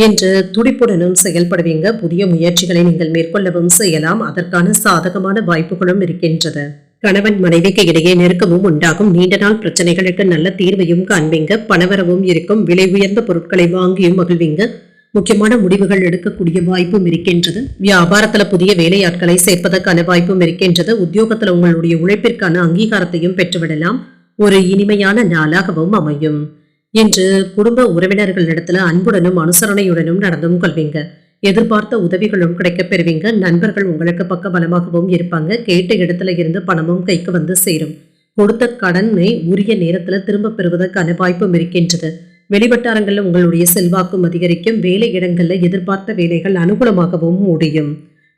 என்று துடிப்புடனும் செயல்படுவீங்க. புதிய முயற்சிகளை நீங்கள் மேற்கொள்ளவும் செய்யலாம். அதற்கான சாதகமான வாய்ப்புகளும் இருக்கின்றது. கணவன் மனைவிக்கு இடையே நெருக்கமும் உண்டாகும். நீண்ட நாள் பிரச்சனைகளுக்கு நல்ல தீர்வையும் காண்பீங்க. பணவரவும் இருக்கும். விலை உயர்ந்த பொருட்களை வாங்கியும் மகிழ்வீங்க. முக்கியமான முடிவுகள் எடுக்கக்கூடிய வாய்ப்பும் இருக்கின்றது. வியாபாரத்துல புதிய வேலையாட்களை சேர்ப்பதற்கான வாய்ப்பும் இருக்கின்றது. உத்தியோகத்துல உங்களுடைய உழைப்பிற்கான அங்கீகாரத்தையும் பெற்றுவிடலாம். ஒரு இனிமையான நாளாகவும் அமையும். இன்று குடும்ப உறவினர்களிடத்துல அன்புடனும் அனுசரணையுடனும் நடந்தும் கொள்வீங்க. எதிர்பார்த்த உதவிகளும் கிடைக்கப் பெறுவீங்க. நண்பர்கள் உங்களுக்கு பக்க பலமாகவும் இருப்பாங்க. கேட்ட இடத்துல இருந்து பணமும் கைக்கு வந்து சேரும். கொடுத்த கடனை உரிய நேரத்துல திரும்ப பெறுவதற்கான வாய்ப்பும் இருக்கின்றது. வெளிவட்டாரங்கள்ல உங்களுடைய செல்வாக்கும் அதிகரிக்கும். வேலை இடங்கள்ல எதிர்பார்த்த வேலைகள் அனுகூலமாகவும் முடியும்.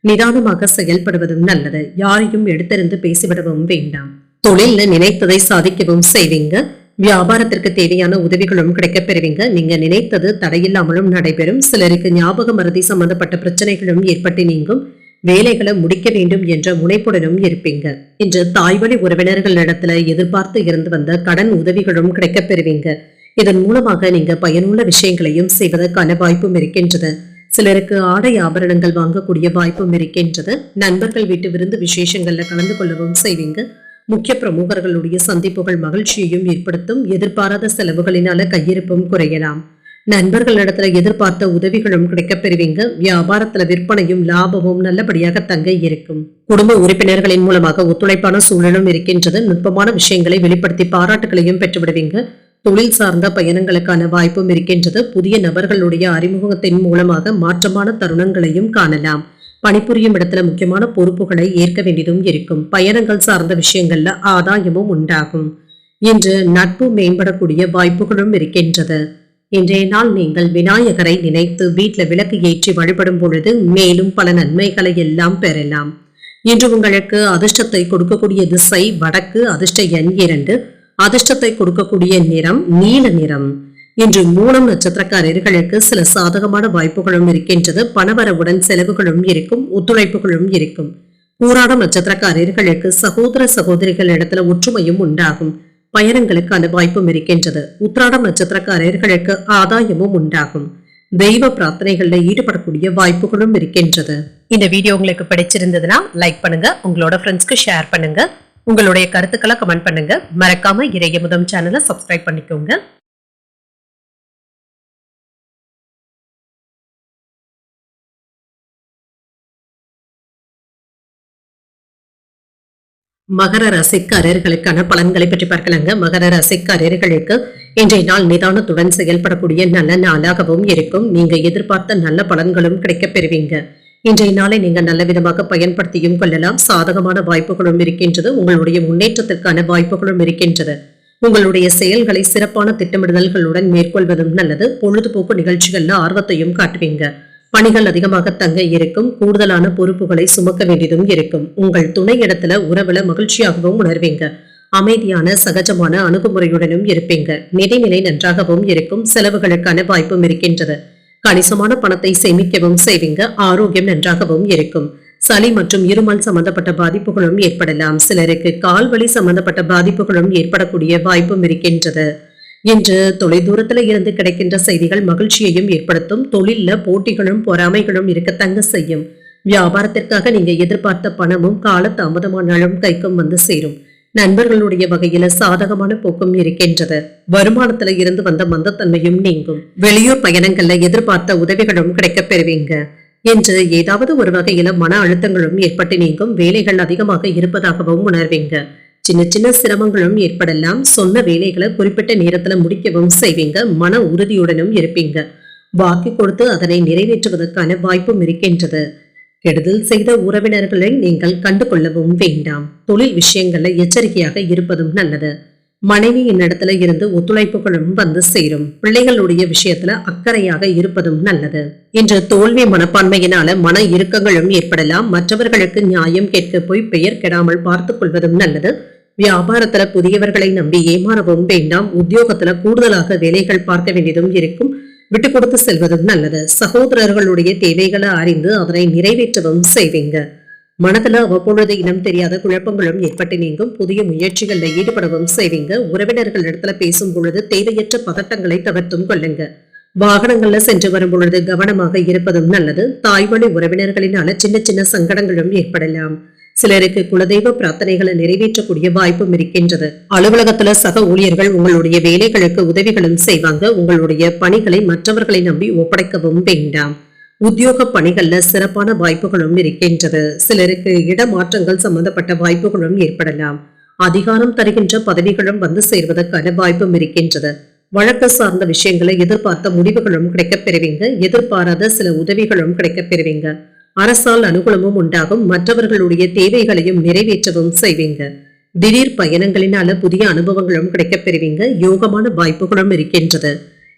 நிதானமாக செயல்படுவதும் நல்லது. யாரையும் எடுத்தறிந்து பேசிவிடவும் வேண்டாம். தொழில்ல நினைத்ததை சாதிக்கவும் செய்வீங்க. வியாபாரத்திற்கு தேவையான உதவிகளும் கிடைக்கப் பெறுவீங்க. நீங்க நினைத்தது தடையில்லாமலும் நடைபெறும். சிலருக்கு ஞாபக மறதி சம்பந்தப்பட்ட பிரச்சனைகளும் ஏற்பட்டு நீங்கும். வேலைகளை முடிக்க வேண்டும் என்ற முனைப்புடனும் இருப்பீங்க. இன்று தாய்வழி உறவினர்கள் இடத்துல எதிர்பார்த்து இருந்து வந்த கடன் உதவிகளும் கிடைக்கப் பெறுவீங்க. இதன் மூலமாக நீங்க பயனுள்ள விஷயங்களையும் செய்வதற்கான வாய்ப்பும் இருக்கின்றது. சிலருக்கு ஆடை ஆபரணங்கள் வாங்கக்கூடிய வாய்ப்பும் இருக்கின்றது. நண்பர்கள் வீட்டு விருந்து விசேஷங்கள்ல கலந்து கொள்ளவும் செய்வீங்க. முக்கிய பிரமுகர்களுடைய சந்திப்புகள் மகிழ்ச்சியையும் ஏற்படுத்தும். எதிர்பாராத செலவுகளினால கையிருப்பும் குறையலாம். நண்பர்களிடத்துல எதிர்பார்த்த உதவிகளும் கிடைக்கப் பெறுவீங்க. வியாபாரத்துல விற்பனையும் லாபமும் நல்லபடியாக தங்க இருக்கும். குடும்ப உறுப்பினர்களின் மூலமாக ஒத்துழைப்பான சூழலும் இருக்கின்றது. நுட்பமான விஷயங்களை வெளிப்படுத்தி பாராட்டுகளையும் பெற்றுவிடுவீங்க. தொழில் சார்ந்த பயணங்களுக்கான வாய்ப்பும் இருக்கின்றது. புதிய நபர்களுடைய அறிமுகத்தின் மூலமாக மாற்றமான தருணங்களையும் காணலாம். பணிபுரியும் இடத்துல முக்கியமான பொறுப்புகளை ஏற்க வேண்டியதும் இருக்கும். பயணங்கள் சார்ந்த விஷயங்கள்ல ஆதாயமும் உண்டாகும். இன்று நட்பு மேம்படக்கூடிய வாய்ப்புகளும் இருக்கின்றது. இன்றைய நாள் நீங்கள் விநாயகரை நினைத்து வீட்டில் விளக்கு ஏற்றி வழிபடும் பொழுது மேலும் பல நன்மைகளை எல்லாம் பெறலாம். இன்று உங்களுக்கு அதிர்ஷ்டத்தை கொடுக்கக்கூடிய திசை வடக்கு. அதிர்ஷ்ட எண் 2. அதிர்ஷ்டத்தை கொடுக்கக்கூடிய நிறம் நீல நிறம். இன்று மூலம் நட்சத்திரக்காரர்களுக்கு சில சாதகமான வாய்ப்புகளும் இருக்கின்றது. பணவரவுடன் செலவுகளும் இருக்கும். ஒத்துழைப்புகளும் இருக்கும். பூராடம் நட்சத்திரக்காரர்களுக்கு சகோதர சகோதரிகள் இடத்துல ஒற்றுமையும் உண்டாகும். பயணங்களுக்கான வாய்ப்பும் இருக்கின்றது. உத்திராடம் நட்சத்திரக்காரர்களுக்கு ஆதாயமும் உண்டாகும். தெய்வ பிரார்த்தனைகள்ல ஈடுபடக்கூடிய வாய்ப்புகளும் இருக்கின்றது. இந்த வீடியோ உங்களுக்கு பிடிச்சிருந்ததுன்னா லைக் பண்ணுங்க. உங்களோட ஃப்ரெண்ட்ஸ்க்கு ஷேர் பண்ணுங்க. உங்களுடைய கருத்துக்களை கமெண்ட் பண்ணுங்க. மறக்காம இறையமுதம் சேனலை சப்ஸ்கிரைப் பண்ணிக்கோங்க. மகர ராசிக்காரர்களுக்கான பலன்களை பற்றி பார்க்கலாங்க. மகர ராசிக்காரர்களுக்கு இன்றைய நாள் நிதானத்துடன் செயல்படக்கூடிய நல்ல நாளாகவும் இருக்கும். நீங்க எதிர்பார்த்த நல்ல பலன்களும் கிடைக்கப் பெறுவீங்க. இன்றைய நாளை நீங்க நல்ல விதமாக பயன்படுத்தியும் கொள்ளலாம். சாதகமான வாய்ப்புகளும் இருக்கின்றது. உங்களுடைய முன்னேற்றத்திற்கான வாய்ப்புகளும் இருக்கின்றது. உங்களுடைய செயல்களை சிறப்பான திட்டமிடுதல்களுடன் மேற்கொள்வதும் நல்லது. பொழுதுபோக்கு நிகழ்ச்சிகள்ல ஆர்வத்தையும் காட்டுவீங்க. பணிகள் அதிகமாக தங்க இருக்கும். கூடுதலான பொறுப்புகளை சுமக்க வேண்டியதும் இருக்கும். உங்கள் துணை இடத்துல உறவுல மகிழ்ச்சியாகவும் உணர்வீங்க. அமைதியான சகஜமான அணுகுமுறையுடனும் இருப்பீங்க. நிதிநிலை நன்றாகவும் இருக்கும். செலவுகளுக்கான வாய்ப்பும் இருக்கின்றது. கணிசமான பணத்தை சேமிக்கவும் செய்வீங்க. ஆரோக்கியம் நன்றாகவும் இருக்கும். சளி மற்றும் இருமல் சம்பந்தப்பட்ட பாதிப்புகளும் ஏற்படலாம். சிலருக்கு கால்வலி சம்பந்தப்பட்ட பாதிப்புகளும் ஏற்படக்கூடிய வாய்ப்பும் இருக்கின்றது. இன்று தொலைதூரத்துல இருந்து கிடைக்கின்ற செய்திகள் மகிழ்ச்சியையும் ஏற்படுத்தும். தொழில்ல போட்டிகளும் பொறாமைகளும் இருக்கத்தங்க செய்யும். வியாபாரத்திற்காக நீங்க எதிர்பார்த்த பணமும் கால தாமதமானாலும் கைக்கும் வந்து சேரும். நண்பர்களுடைய வகையில சாதகமான போக்கும் இருக்கின்றது. வருமானத்துல இருந்து வந்த மந்தத்தன்மையும் நீங்கும். வெளியூர் பயணங்கள்ல எதிர்பார்த்த உதவிகளும் கிடைக்கப் பெறுவீங்க. என்று ஏதாவது ஒரு வகையில மன அழுத்தங்களும் ஏற்பட்டு நீங்கும். வேலைகள் அதிகமாக இருப்பதாகவும் உணர்வீங்க. சின்ன சின்ன சிரமங்களும் ஏற்படலாம். சொன்ன வேலைகளை குறிப்பிட்ட நேரத்துல முடிக்கவும் செய்வீங்க. மன உறுதியுடனும் இருப்பீங்க. வாக்கு கொடுத்து அதனை நிறைவேற்றுவதற்கான வாய்ப்பும் இருக்கின்றது. கெடுதல் செய்த உறவினர்களை நீங்கள் கண்டு கொள்ளவும் வேண்டாம். தொழில் விஷயங்கள்ல எச்சரிக்கையாக இருப்பதும் நல்லது. மனைவியின் இடத்துல இருந்து ஒத்துழைப்புகளும் வந்து சேரும். பிள்ளைகளுடைய விஷயத்துல அக்கறையாக இருப்பதும் நல்லது. இன்று தோல்வி மனப்பான்மையினால மன இறுக்கங்களும் ஏற்படலாம். மற்றவர்களுக்கு நியாயம் கேட்க போய் பெயர் கெடாமல் பார்த்துக் கொள்வதும் நல்லது. வியாபாரத்துல புதியவர்களை நம்பி ஏமாறவும் வேண்டாம். உத்தியோகத்துல கூடுதலாக வேலைகள் பார்க்க வேண்டியதும் இருக்கும். விட்டு கொடுத்து செல்வதும் நல்லது. சகோதரர்களுடைய தேவைகளை அறிந்து அதனை நிறைவேற்றவும் செய்வீங்க. மனதுல அவ்வப்பொழுது இனம் தெரியாத குழப்பங்களும் ஏற்பட்டு நீங்கும். புதிய முயற்சிகள்ல ஈடுபடவும் செய்வீங்க. உறவினர்கள் இடத்துல பேசும் பொழுது தேவையற்ற பதட்டங்களை தவிர்த்தும் கொள்ளுங்க. வாகனங்கள்ல சென்று வரும் பொழுது கவனமாக இருப்பதும் நல்லது. தாய்வழி உறவினர்களினால சின்ன சின்ன சங்கடங்களும் ஏற்படலாம். சிலருக்கு குலதெய்வ பிரார்த்தனைகளை நிறைவேற்றக்கூடிய வாய்ப்பும் இருக்கின்றது. அலுவலகத்துல சக ஊழியர்கள் உங்களுடைய வேலைகளுக்கு உதவிகளும் செய்வாங்க. உங்களுடைய பணிகளை மற்றவர்களை நம்பி ஒப்படைக்கவும் வேண்டாம். உத்தியோக பணிகள்ல சிறப்பான வாய்ப்புகளும் இருக்கின்றது. சிலருக்கு இடமாற்றங்கள் சம்பந்தப்பட்ட வாய்ப்புகளும் ஏற்படலாம். அதிகாரம் தருகின்ற பதவிகளும் வந்து சேர்வதற்கான வாய்ப்பும் இருக்கின்றது. வழக்கு சார்ந்த விஷயங்களை எதிர்பார்த்த முடிவுகளும் கிடைக்கப் பெறுவீங்க. எதிர்பாராத சில உதவிகளும் கிடைக்கப் பெறுவீங்க. அரசால் அனுகூலமும் உண்டாகும். மற்றவர்களுடைய தேவைகளையும் நிறைவேற்றவும் செய்வீங்க. திடீர் பயணங்களினால புதிய அனுபவங்களும் கிடைக்கப் பெறுவீங்க. யோகமான வாய்ப்புகளும் இருக்கின்றது.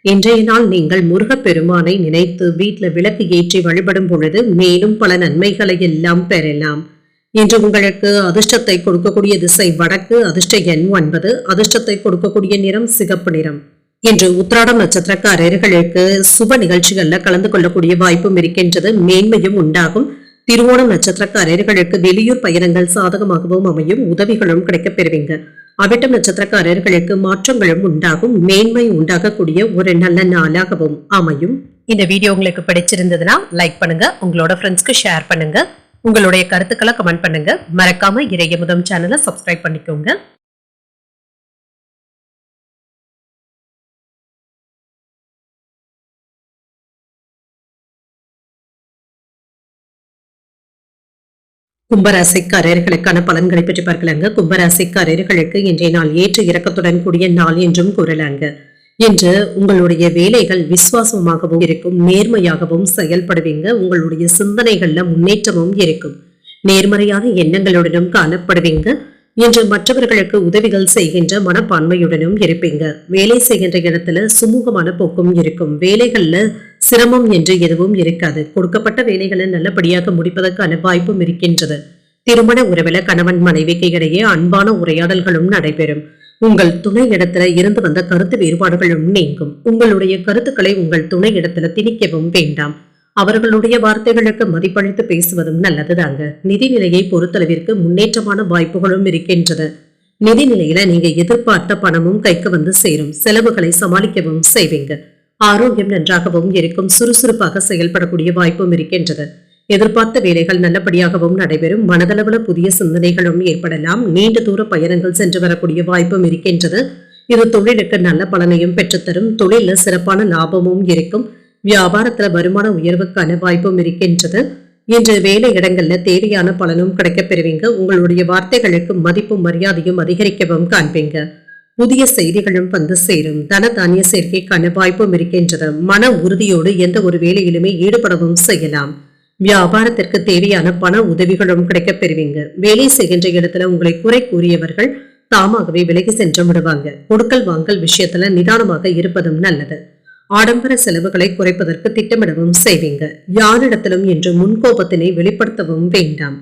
இன்றைய நாள் நீங்கள் முருகப்பெருமானை நினைத்து வீட்டில் விளக்கு ஏற்றி வழிபடும் பொழுது மேலும் பல நன்மைகளை எல்லாம் பெறலாம். இன்று உங்களுக்கு அதிர்ஷ்டத்தை கொடுக்கக்கூடிய திசை வடக்கு. அதிர்ஷ்ட எண் 9. அதிர்ஷ்டத்தை கொடுக்கக்கூடிய நிறம் சிகப்பு நிறம். இன்று உத்திராடம் நட்சத்திரக்காரர்களுக்கு சுப நிகழ்ச்சிகள்ல கலந்து கொள்ளக்கூடிய வாய்ப்பும் இருக்கின்றது. மேன்மையும் உண்டாகும். திருவோணம் நட்சத்திரக்காரர்களுக்கு வெளியூர் பயணங்கள் சாதகமாகவும் அமையும். உதவிகளும் கிடைக்கப் பெறுவீங்க. அவிட்டம் நட்சத்திரக்காரர்களுக்கு மாற்றங்களும் உண்டாகும். மேன்மை உண்டாகக்கூடிய ஒரு நல்ல நாளாகவும் அமையும். இந்த வீடியோ உங்களுக்கு பிடிச்சிருந்ததுன்னா லைக் பண்ணுங்க. உங்களோட ஃப்ரெண்ட்ஸ்க்கு ஷேர் பண்ணுங்க. உங்களுடைய கருத்துக்களை கமெண்ட் பண்ணுங்க. மறக்காம இறையமுதம் சேனலை சப்ஸ்கிரைப் பண்ணிக்கோங்க. கும்பராசிக்காரர்களுக்கான பலன்களை பற்றி பார்க்கலாங்க. கும்பராசிக்காரர்களுக்கு இன்றைய நாள் ஏற்ற இறக்கத்துடன் கூடிய நாள் என்றும் கூறலாங்க. இன்று உங்களுடைய வேலைகள் விசுவாசமாகவும் இருக்கும். நேர்மையாகவும் செயல்படுவீங்க. உங்களுடைய சிந்தனைகள்ல முன்னேற்றமும் இருக்கும். நேர்மறையான எண்ணங்களுடனும் காணப்படுவீங்க. இன்று மற்றவர்களுக்கு உதவிகள் செய்கின்ற மனப்பான்மையுடனும் இருப்பீங்க. வேலை செய்கின்ற இடத்துல சுமூகமான போக்கும் இருக்கும். வேலைகள்ல சிரமம் என்று எதுவும் இருக்காது. கொடுக்கப்பட்ட வேலைகளை நல்லபடியாக முடிப்பதற்கான வாய்ப்பும் இருக்கின்றது. திருமண உறவில கணவன் மனைவிக்கு இடையே அன்பான உரையாடல்களும் நடைபெறும். உங்கள் துணை இடத்துல இருந்து வந்த கருத்து வேறுபாடுகளும் நீங்கும். உங்களுடைய கருத்துக்களை உங்கள் துணை இடத்துல திணிக்கவும் வேண்டாம். அவர்களுடைய வார்த்தைகளுக்கு மதிப்பளித்து பேசுவதும் நல்லதுதாங்க. நிதிநிலையை பொறுத்தளவிற்கு முன்னேற்றமான வாய்ப்புகளும் இருக்கின்றது. நிதிநிலையில நீங்க எதிர்பார்த்த பணமும் கைக்கு வந்து சேரும். செலவுகளை சமாளிக்கவும் செய்வீங்க. ஆரோக்கியம் நன்றாகவும் இருக்கும். சுறுசுறுப்பாக செயல்படக்கூடிய வாய்ப்பும் இருக்கின்றது. எதிர்பார்த்த வேலைகள் நல்லபடியாகவும் நடைபெறும். மனதளவுல புதிய சிந்தனைகளும் ஏற்படலாம். நீண்ட தூர பயணங்கள் சென்று வரக்கூடிய வாய்ப்பும் இருக்கின்றது. இது தொழிலுக்கு நல்ல பலனையும் பெற்றுத்தரும். தொழில சிறப்பான லாபமும் இருக்கும். வியாபாரத்துல வருமான உயர்வுக்கான வாய்ப்பும் இருக்கின்றது. இன்று வேலை இடங்கள்ல தேவையான பலனும் கிடைக்கப் பெறுவீங்க. உங்களுடைய வார்த்தைகளுக்கு மதிப்பும் மரியாதையும் அதிகரிக்கவும் காண்பீங்க. புதிய செய்திகளும் வந்து சேரும். தன தானிய சேர்க்கைக்கான வாய்ப்பும் இருக்கின்றது. மன உறுதியோடு எந்த ஒரு வேலையிலுமே ஈடுபடவும் செய்யலாம். வியாபாரத்திற்கு தேவையான பண உதவிகளும் கிடைக்கப் பெறுவீங்க. வேலை செய்கின்ற இடத்துல உங்களை குறை கூறியவர்கள் தாமாகவே விலகி சென்று விடுவாங்க. கொடுக்கல் வாங்கல் விஷயத்துல நிதானமாக இருப்பதும் நல்லது. ஆடம்பர செலவுகளை குறைப்பதற்கு திட்டமிடவும் செய்வீங்க. யாரிடத்திலும் இன்று முன்கோபத்தினை வெளிப்படுத்தவும் வேண்டாம்.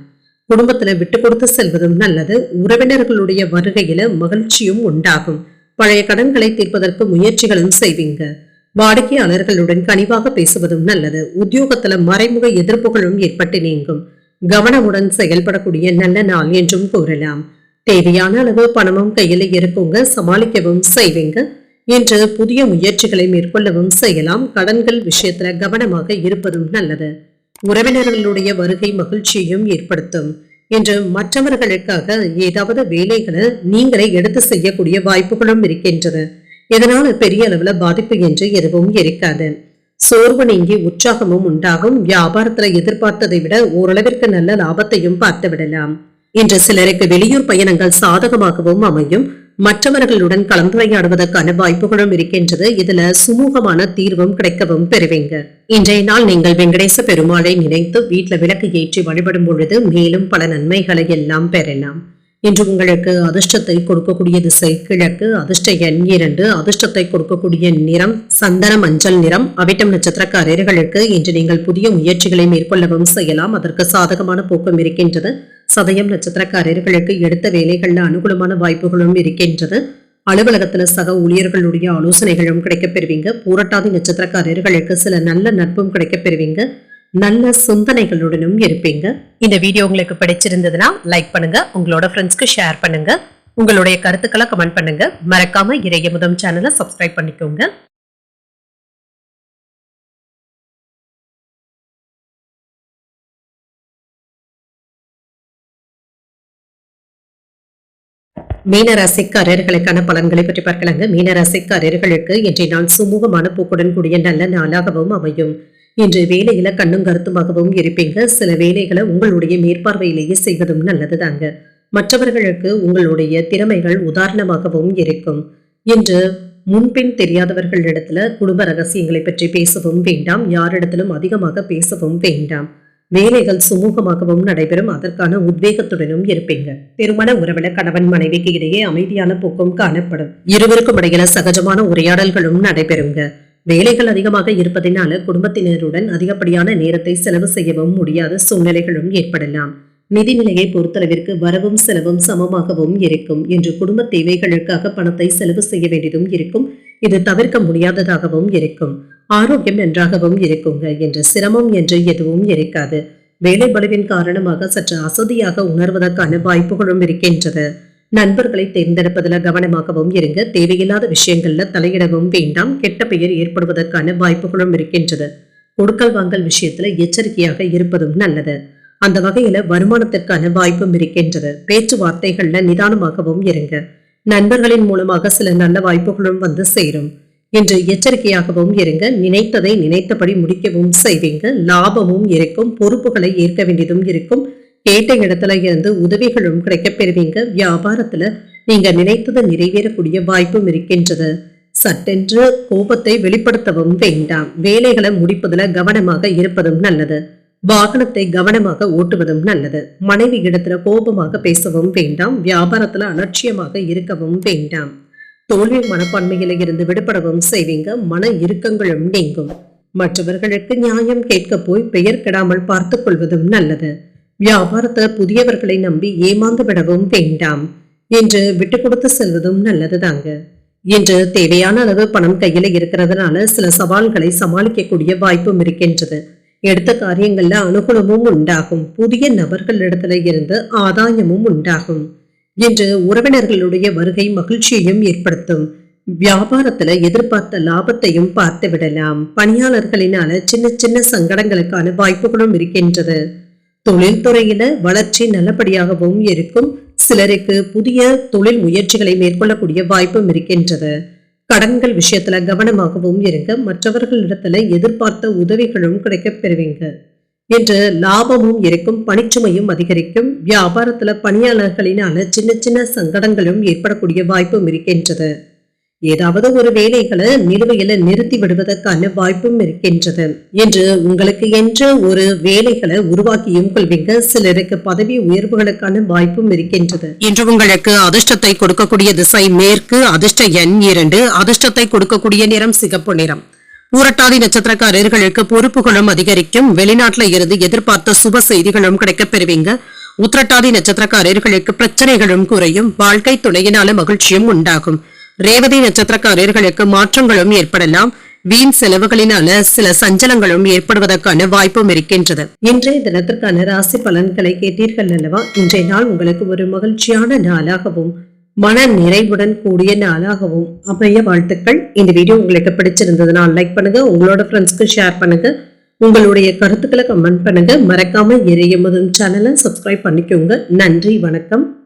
குடும்பத்துல விட்டு கொடுத்து செல்வதும் நல்லது. உறவினர்களுடைய வருகையில மகிழ்ச்சியும் உண்டாகும். பழைய கடன்களை தீர்ப்பதற்கு முயற்சிகளும் செய்வீங்க. வாடிக்கையாளர்களுடன் கனிவாக பேசுவதும் நல்லது. உத்தியோகத்துல மறைமுக எதிர்ப்புகளும் ஏற்பட்டு நீங்கும். கவனமுடன் செயல்படக்கூடிய நல்ல நாள் என்றும் கூறலாம். தேவையான அளவு பணமும் கையில இருக்குங்க. சமாளிக்கவும் செய்வீங்க. இன்று புதிய முயற்சிகளை மேற்கொள்ளவும் செய்யலாம். கடன்கள் விஷயத்துல கவனமாக இருப்பதும் நல்லது. உறவினர்களுடைய வருகை மகிழ்ச்சியையும் ஏற்படுத்தும். இன்று மற்றவர்களுக்காக ஏதாவது வேலைகளை நீங்களே எடுத்து செய்யக்கூடிய வாய்ப்புகளும் இருக்கின்றது. இதனால பெரிய அளவுல பாதிப்பு என்று எதுவும் இருக்காது. சோர்வு நீங்கி உற்சாகமும் உண்டாகும். வியாபாரத்துல எதிர்பார்த்ததை விட ஓரளவிற்கு நல்ல லாபத்தையும் பார்த்து விடலாம். இன்று சிலருக்கு வெளியூர் பயணங்கள் சாதகமாகவும் அமையும். மற்றவர்களுடன் கலந்துரையாடுவதற்கான வாய்ப்புகளும் இருக்கின்றது. இதுல சுமூகமான தீர்வும் கிடைக்கவும் பெறுவீங்க. இன்றைய நாள் நீங்கள் வெங்கடேச பெருமாளை நினைத்து வீட்டுல விளக்கு ஏற்றி வழிபடும் பொழுது மேலும் பல நன்மைகளை எல்லாம் பெறலாம். இன்று உங்களுக்கு அதிர்ஷ்டத்தை கொடுக்கக்கூடிய திசை கிழக்கு. அதிர்ஷ்ட எண் 2. அதிர்ஷ்டத்தை கொடுக்கக்கூடிய நிறம் சந்தன மஞ்சள் நிறம். அவிட்டம் நட்சத்திரக்காரர்களுக்கு இன்று நீங்கள் புதிய முயற்சிகளை மேற்கொள்ளவும் செய்யலாம். அதற்கு சாதகமான போக்கும் இருக்கின்றது. சதயம் நட்சத்திரக்காரர்களுக்கு எடுத்த வேலைகள்ல அனுகூலமான வாய்ப்புகளும் இருக்கின்றது. அலுவலகத்துல சக ஊழியர்களுடைய ஆலோசனைகளும் கிடைக்கப் பெறுவீங்க. பூரட்டாதி நட்சத்திரக்காரர்களுக்கு சில நல்ல நட்பும் கிடைக்கப் பெறுவீங்க. நல்ல சிந்தனைகளுடனும் இருப்பீங்க. இந்த வீடியோ உங்களுக்கு பிடிச்சிருந்ததுன்னா லைக் பண்ணுங்க. உங்களோட ஃப்ரெண்ட்ஸ்க்கு ஷேர் பண்ணுங்க. உங்களுடைய கருத்துக்களை கமெண்ட் பண்ணுங்க. மறக்காம இறையமுதம் சேனலை சப்ஸ்கிரைப் பண்ணிக்கோங்க. மீனராசிக்காரர்களுக்கான பலன்களை பற்றி பார்க்கலாங்க. மீனராசிக்காரர்களுக்கு இன்றைய நாள் சுமூகமான போக்குடன் கூடிய நல்ல நாளாகவும் அமையும். இன்று வேலையில கண்ணும் கருத்துமாகவும் இருப்பீங்க. சில வேலைகளை உங்களுடைய மேற்பார்வையிலேயே செய்வதும் நல்லதுதாங்க. மற்றவர்களுக்கு உங்களுடைய திறமைகள் உதாரணமாகவும் இருக்கும். இன்று முன்பின் தெரியாதவர்களிடத்துல குடும்ப ரகசியங்களை பற்றி பேசவும் வேண்டாம். யாரிடத்திலும் அதிகமாக பேசவும் வேண்டாம். வேலைகள் சுமூகமாகவும் நடைபெறும். அதற்கான உத்வேகத்துடனும் இருப்பீங்க. திருமண உறவுல கணவன் மனைவிக்கு இடையே அமைதியான போக்கும் காணப்படும். இருவருக்கும் இடையில சகஜமான உரையாடல்களும் நடைபெறுங்க. வேலைகள் அதிகமாக இருப்பதனால குடும்பத்தினருடன் அதிகப்படியான நேரத்தை செலவு செய்யவும் முடியாத சூழ்நிலைகளும் ஏற்படலாம். நிதிநிலையை பொறுத்தளவிற்கு வரவும் செலவும் சமமாகவும் இருக்கும். என்று குடும்ப தேவைகளுக்காக பணத்தை செலவு செய்ய வேண்டியதும் இருக்கும். இது தவிர்க்க முடியாததாகவும் இருக்கும். ஆரோக்கியம் நன்றாகவும் இருக்குங்க. என்ற சிரமம் என்று எதுவும் இருக்காது. வேலை பளுவின் காரணமாக சற்று அசதியாக உணர்வதற்கான வாய்ப்புகளும் இருக்கின்றது. நண்பர்களை தேர்ந்தெடுப்பதில் கவனமாகவும் இருங்க. தேவையில்லாத விஷயங்கள்ல தலையிடவும் வேண்டாம். கெட்ட பெயர் ஏற்படுவதற்கான வாய்ப்புகளும் இருக்கின்றது. கொடுக்கல் வாங்கல் விஷயத்துல எச்சரிக்கையாக இருப்பதும் நல்லது. அந்த வகையில வருமானத்திற்கான வாய்ப்பும் இருக்கின்றது. பேச்சுவார்த்தைகள்ல நிதானமாகவும் இருங்க. நண்பர்களின் மூலமாக சில நல்ல வாய்ப்புகளும் வந்து சேரும். இன்று எச்சரிக்கையாகவும் இருங்க. நினைத்ததை நினைத்தபடி முடிக்கவும் செய்வீங்க. லாபமும் இருக்கும். பொறுப்புகளை ஏற்க வேண்டியதும் இருக்கும். கேட்ட இடத்துல இருந்து உதவிகளும் கிடைக்கப் பெறுவீங்க. வியாபாரத்துல நீங்க நினைத்தது நிறைவேறக்கூடிய வாய்ப்பும் இருக்கின்றது. சட்டென்று கோபத்தை வெளிப்படுத்தவும் வேண்டாம். வேலைகளை முடிப்பதுல கவனமாக இருப்பதும் நல்லது. வாகனத்தை கவனமாக ஓட்டுவதும் நல்லது. மனைவி இடத்துல கோபமாக பேசவும் வேண்டாம். வியாபாரத்துல அலட்சியமாக இருக்கவும் வேண்டாம். தோல்வி மனப்பான்மையில இருந்து விடுபடவும் செய்வீங்க. மன இறுக்கங்களும் நீங்கும். மற்றவர்களுக்கு நியாயம் கேட்க போய் பெயர் கெடாமல் பார்த்துக் கொள்வதும் நல்லது. வியாபாரத்தை புதியவர்களை நம்பி ஏமாந்து விடவும் வேண்டாம். என்று விட்டு கொடுத்து செல்வதும் நல்லதுதாங்க. இன்று தேவையான அளவு பணம் கையில இருக்கிறதுனால சில சவால்களை சமாளிக்கக்கூடிய வாய்ப்பும் இருக்கின்றது. எடுத்த காரியங்கள்ல அனுகூலமும் உண்டாகும். புதிய நபர்களிடத்துல இருந்து ஆதாயமும் உண்டாகும். இன்று உறவினர்களுடைய வருகை மகிழ்ச்சியையும் ஏற்படுத்தும். வியாபாரத்துல எதிர்பார்த்த லாபத்தையும் பார்த்து விடலாம். பணியாளர்களினால சின்ன சின்ன சங்கடங்களுக்கான வாய்ப்புகளும் இருக்கின்றது. தொழில்துறையில வளர்ச்சி நல்லபடியாகவும் இருக்கும். சிலருக்கு புதிய தொழில் முயற்சிகளை மேற்கொள்ளக்கூடிய வாய்ப்பும் இருக்கின்றது. கடன்கள் விஷயத்துல கவனமாகவும் இருங்க. மற்றவர்களிடத்துல எதிர்பார்த்த உதவிகளும் கிடைக்கப் பெறுவீங்க. என்று லாபமும் இருக்கும். பணிச்சுமையும் அதிகரிக்கும். வியாபாரத்துல பணியாளர்களினால சின்ன சின்ன சங்கடங்களும் ஏற்படக்கூடிய வாய்ப்பும் இருக்கின்றது. ஏதாவது ஒரு வேலைகளை நிலுவையில நிறுத்தி விடுவதற்கான வாய்ப்பும் இருக்கின்றது. என்று உங்களுக்கு என்று ஒரு வேலைகளை உருவாக்கியும் கொள்வீங்க. சிலருக்கு பதவி உயர்வுகளுக்கான வாய்ப்பும் இருக்கின்றது. இன்று உங்களுக்கு அதிர்ஷ்டத்தை கொடுக்கக்கூடிய திசை மேற்கு. அதிர்ஷ்ட எண் 2. அதிர்ஷ்டத்தை கொடுக்கக்கூடிய நிறம் சிகப்பு நிறம். பூரட்டாதி நட்சத்திரக்காரர்களுக்கு பொறுப்புகளும் அதிகரிக்கும். வெளிநாட்டுல இருந்து எதிர்பார்த்த சுப செய்திகளும் கிடைக்கப் பெறுவீங்க. உத்திரட்டாதி நட்சத்திரக்காரர்களுக்கு பிரச்சனைகளும் குறையும். வாழ்க்கை துணையினால மகிழ்ச்சியும் உண்டாகும். ரேவதி நட்சத்திரக்காரர்களுக்கு மாற்றங்களும் ஏற்படலாம். வீண் செலவுகளினால சில சஞ்சலங்களும் ஏற்படுவதற்கான வாய்ப்பும் இருக்கின்றது. இன்றைய தினத்திற்கான ராசி பலன்களை கேட்டீர்கள் அல்லவா? இன்றைய நாள் உங்களுக்கு ஒரு மகிழ்ச்சியான நாளாகவும் மன நிறைவுடன் கூடிய நாளாகவும் அமைய வாழ்த்துக்கள். இந்த வீடியோ உங்களுக்கு பிடிச்சிருந்ததுனால் லைக் பண்ணுங்க. உங்களோட ஃப்ரெண்ட்ஸ்க்கு ஷேர் பண்ணுங்க. உங்களுடைய கருத்துக்களை கமெண்ட் பண்ணுங்க. மறக்காம எரியமுதும் சேனலை சப்ஸ்கிரைப் பண்ணிக்கோங்க. நன்றி, வணக்கம்.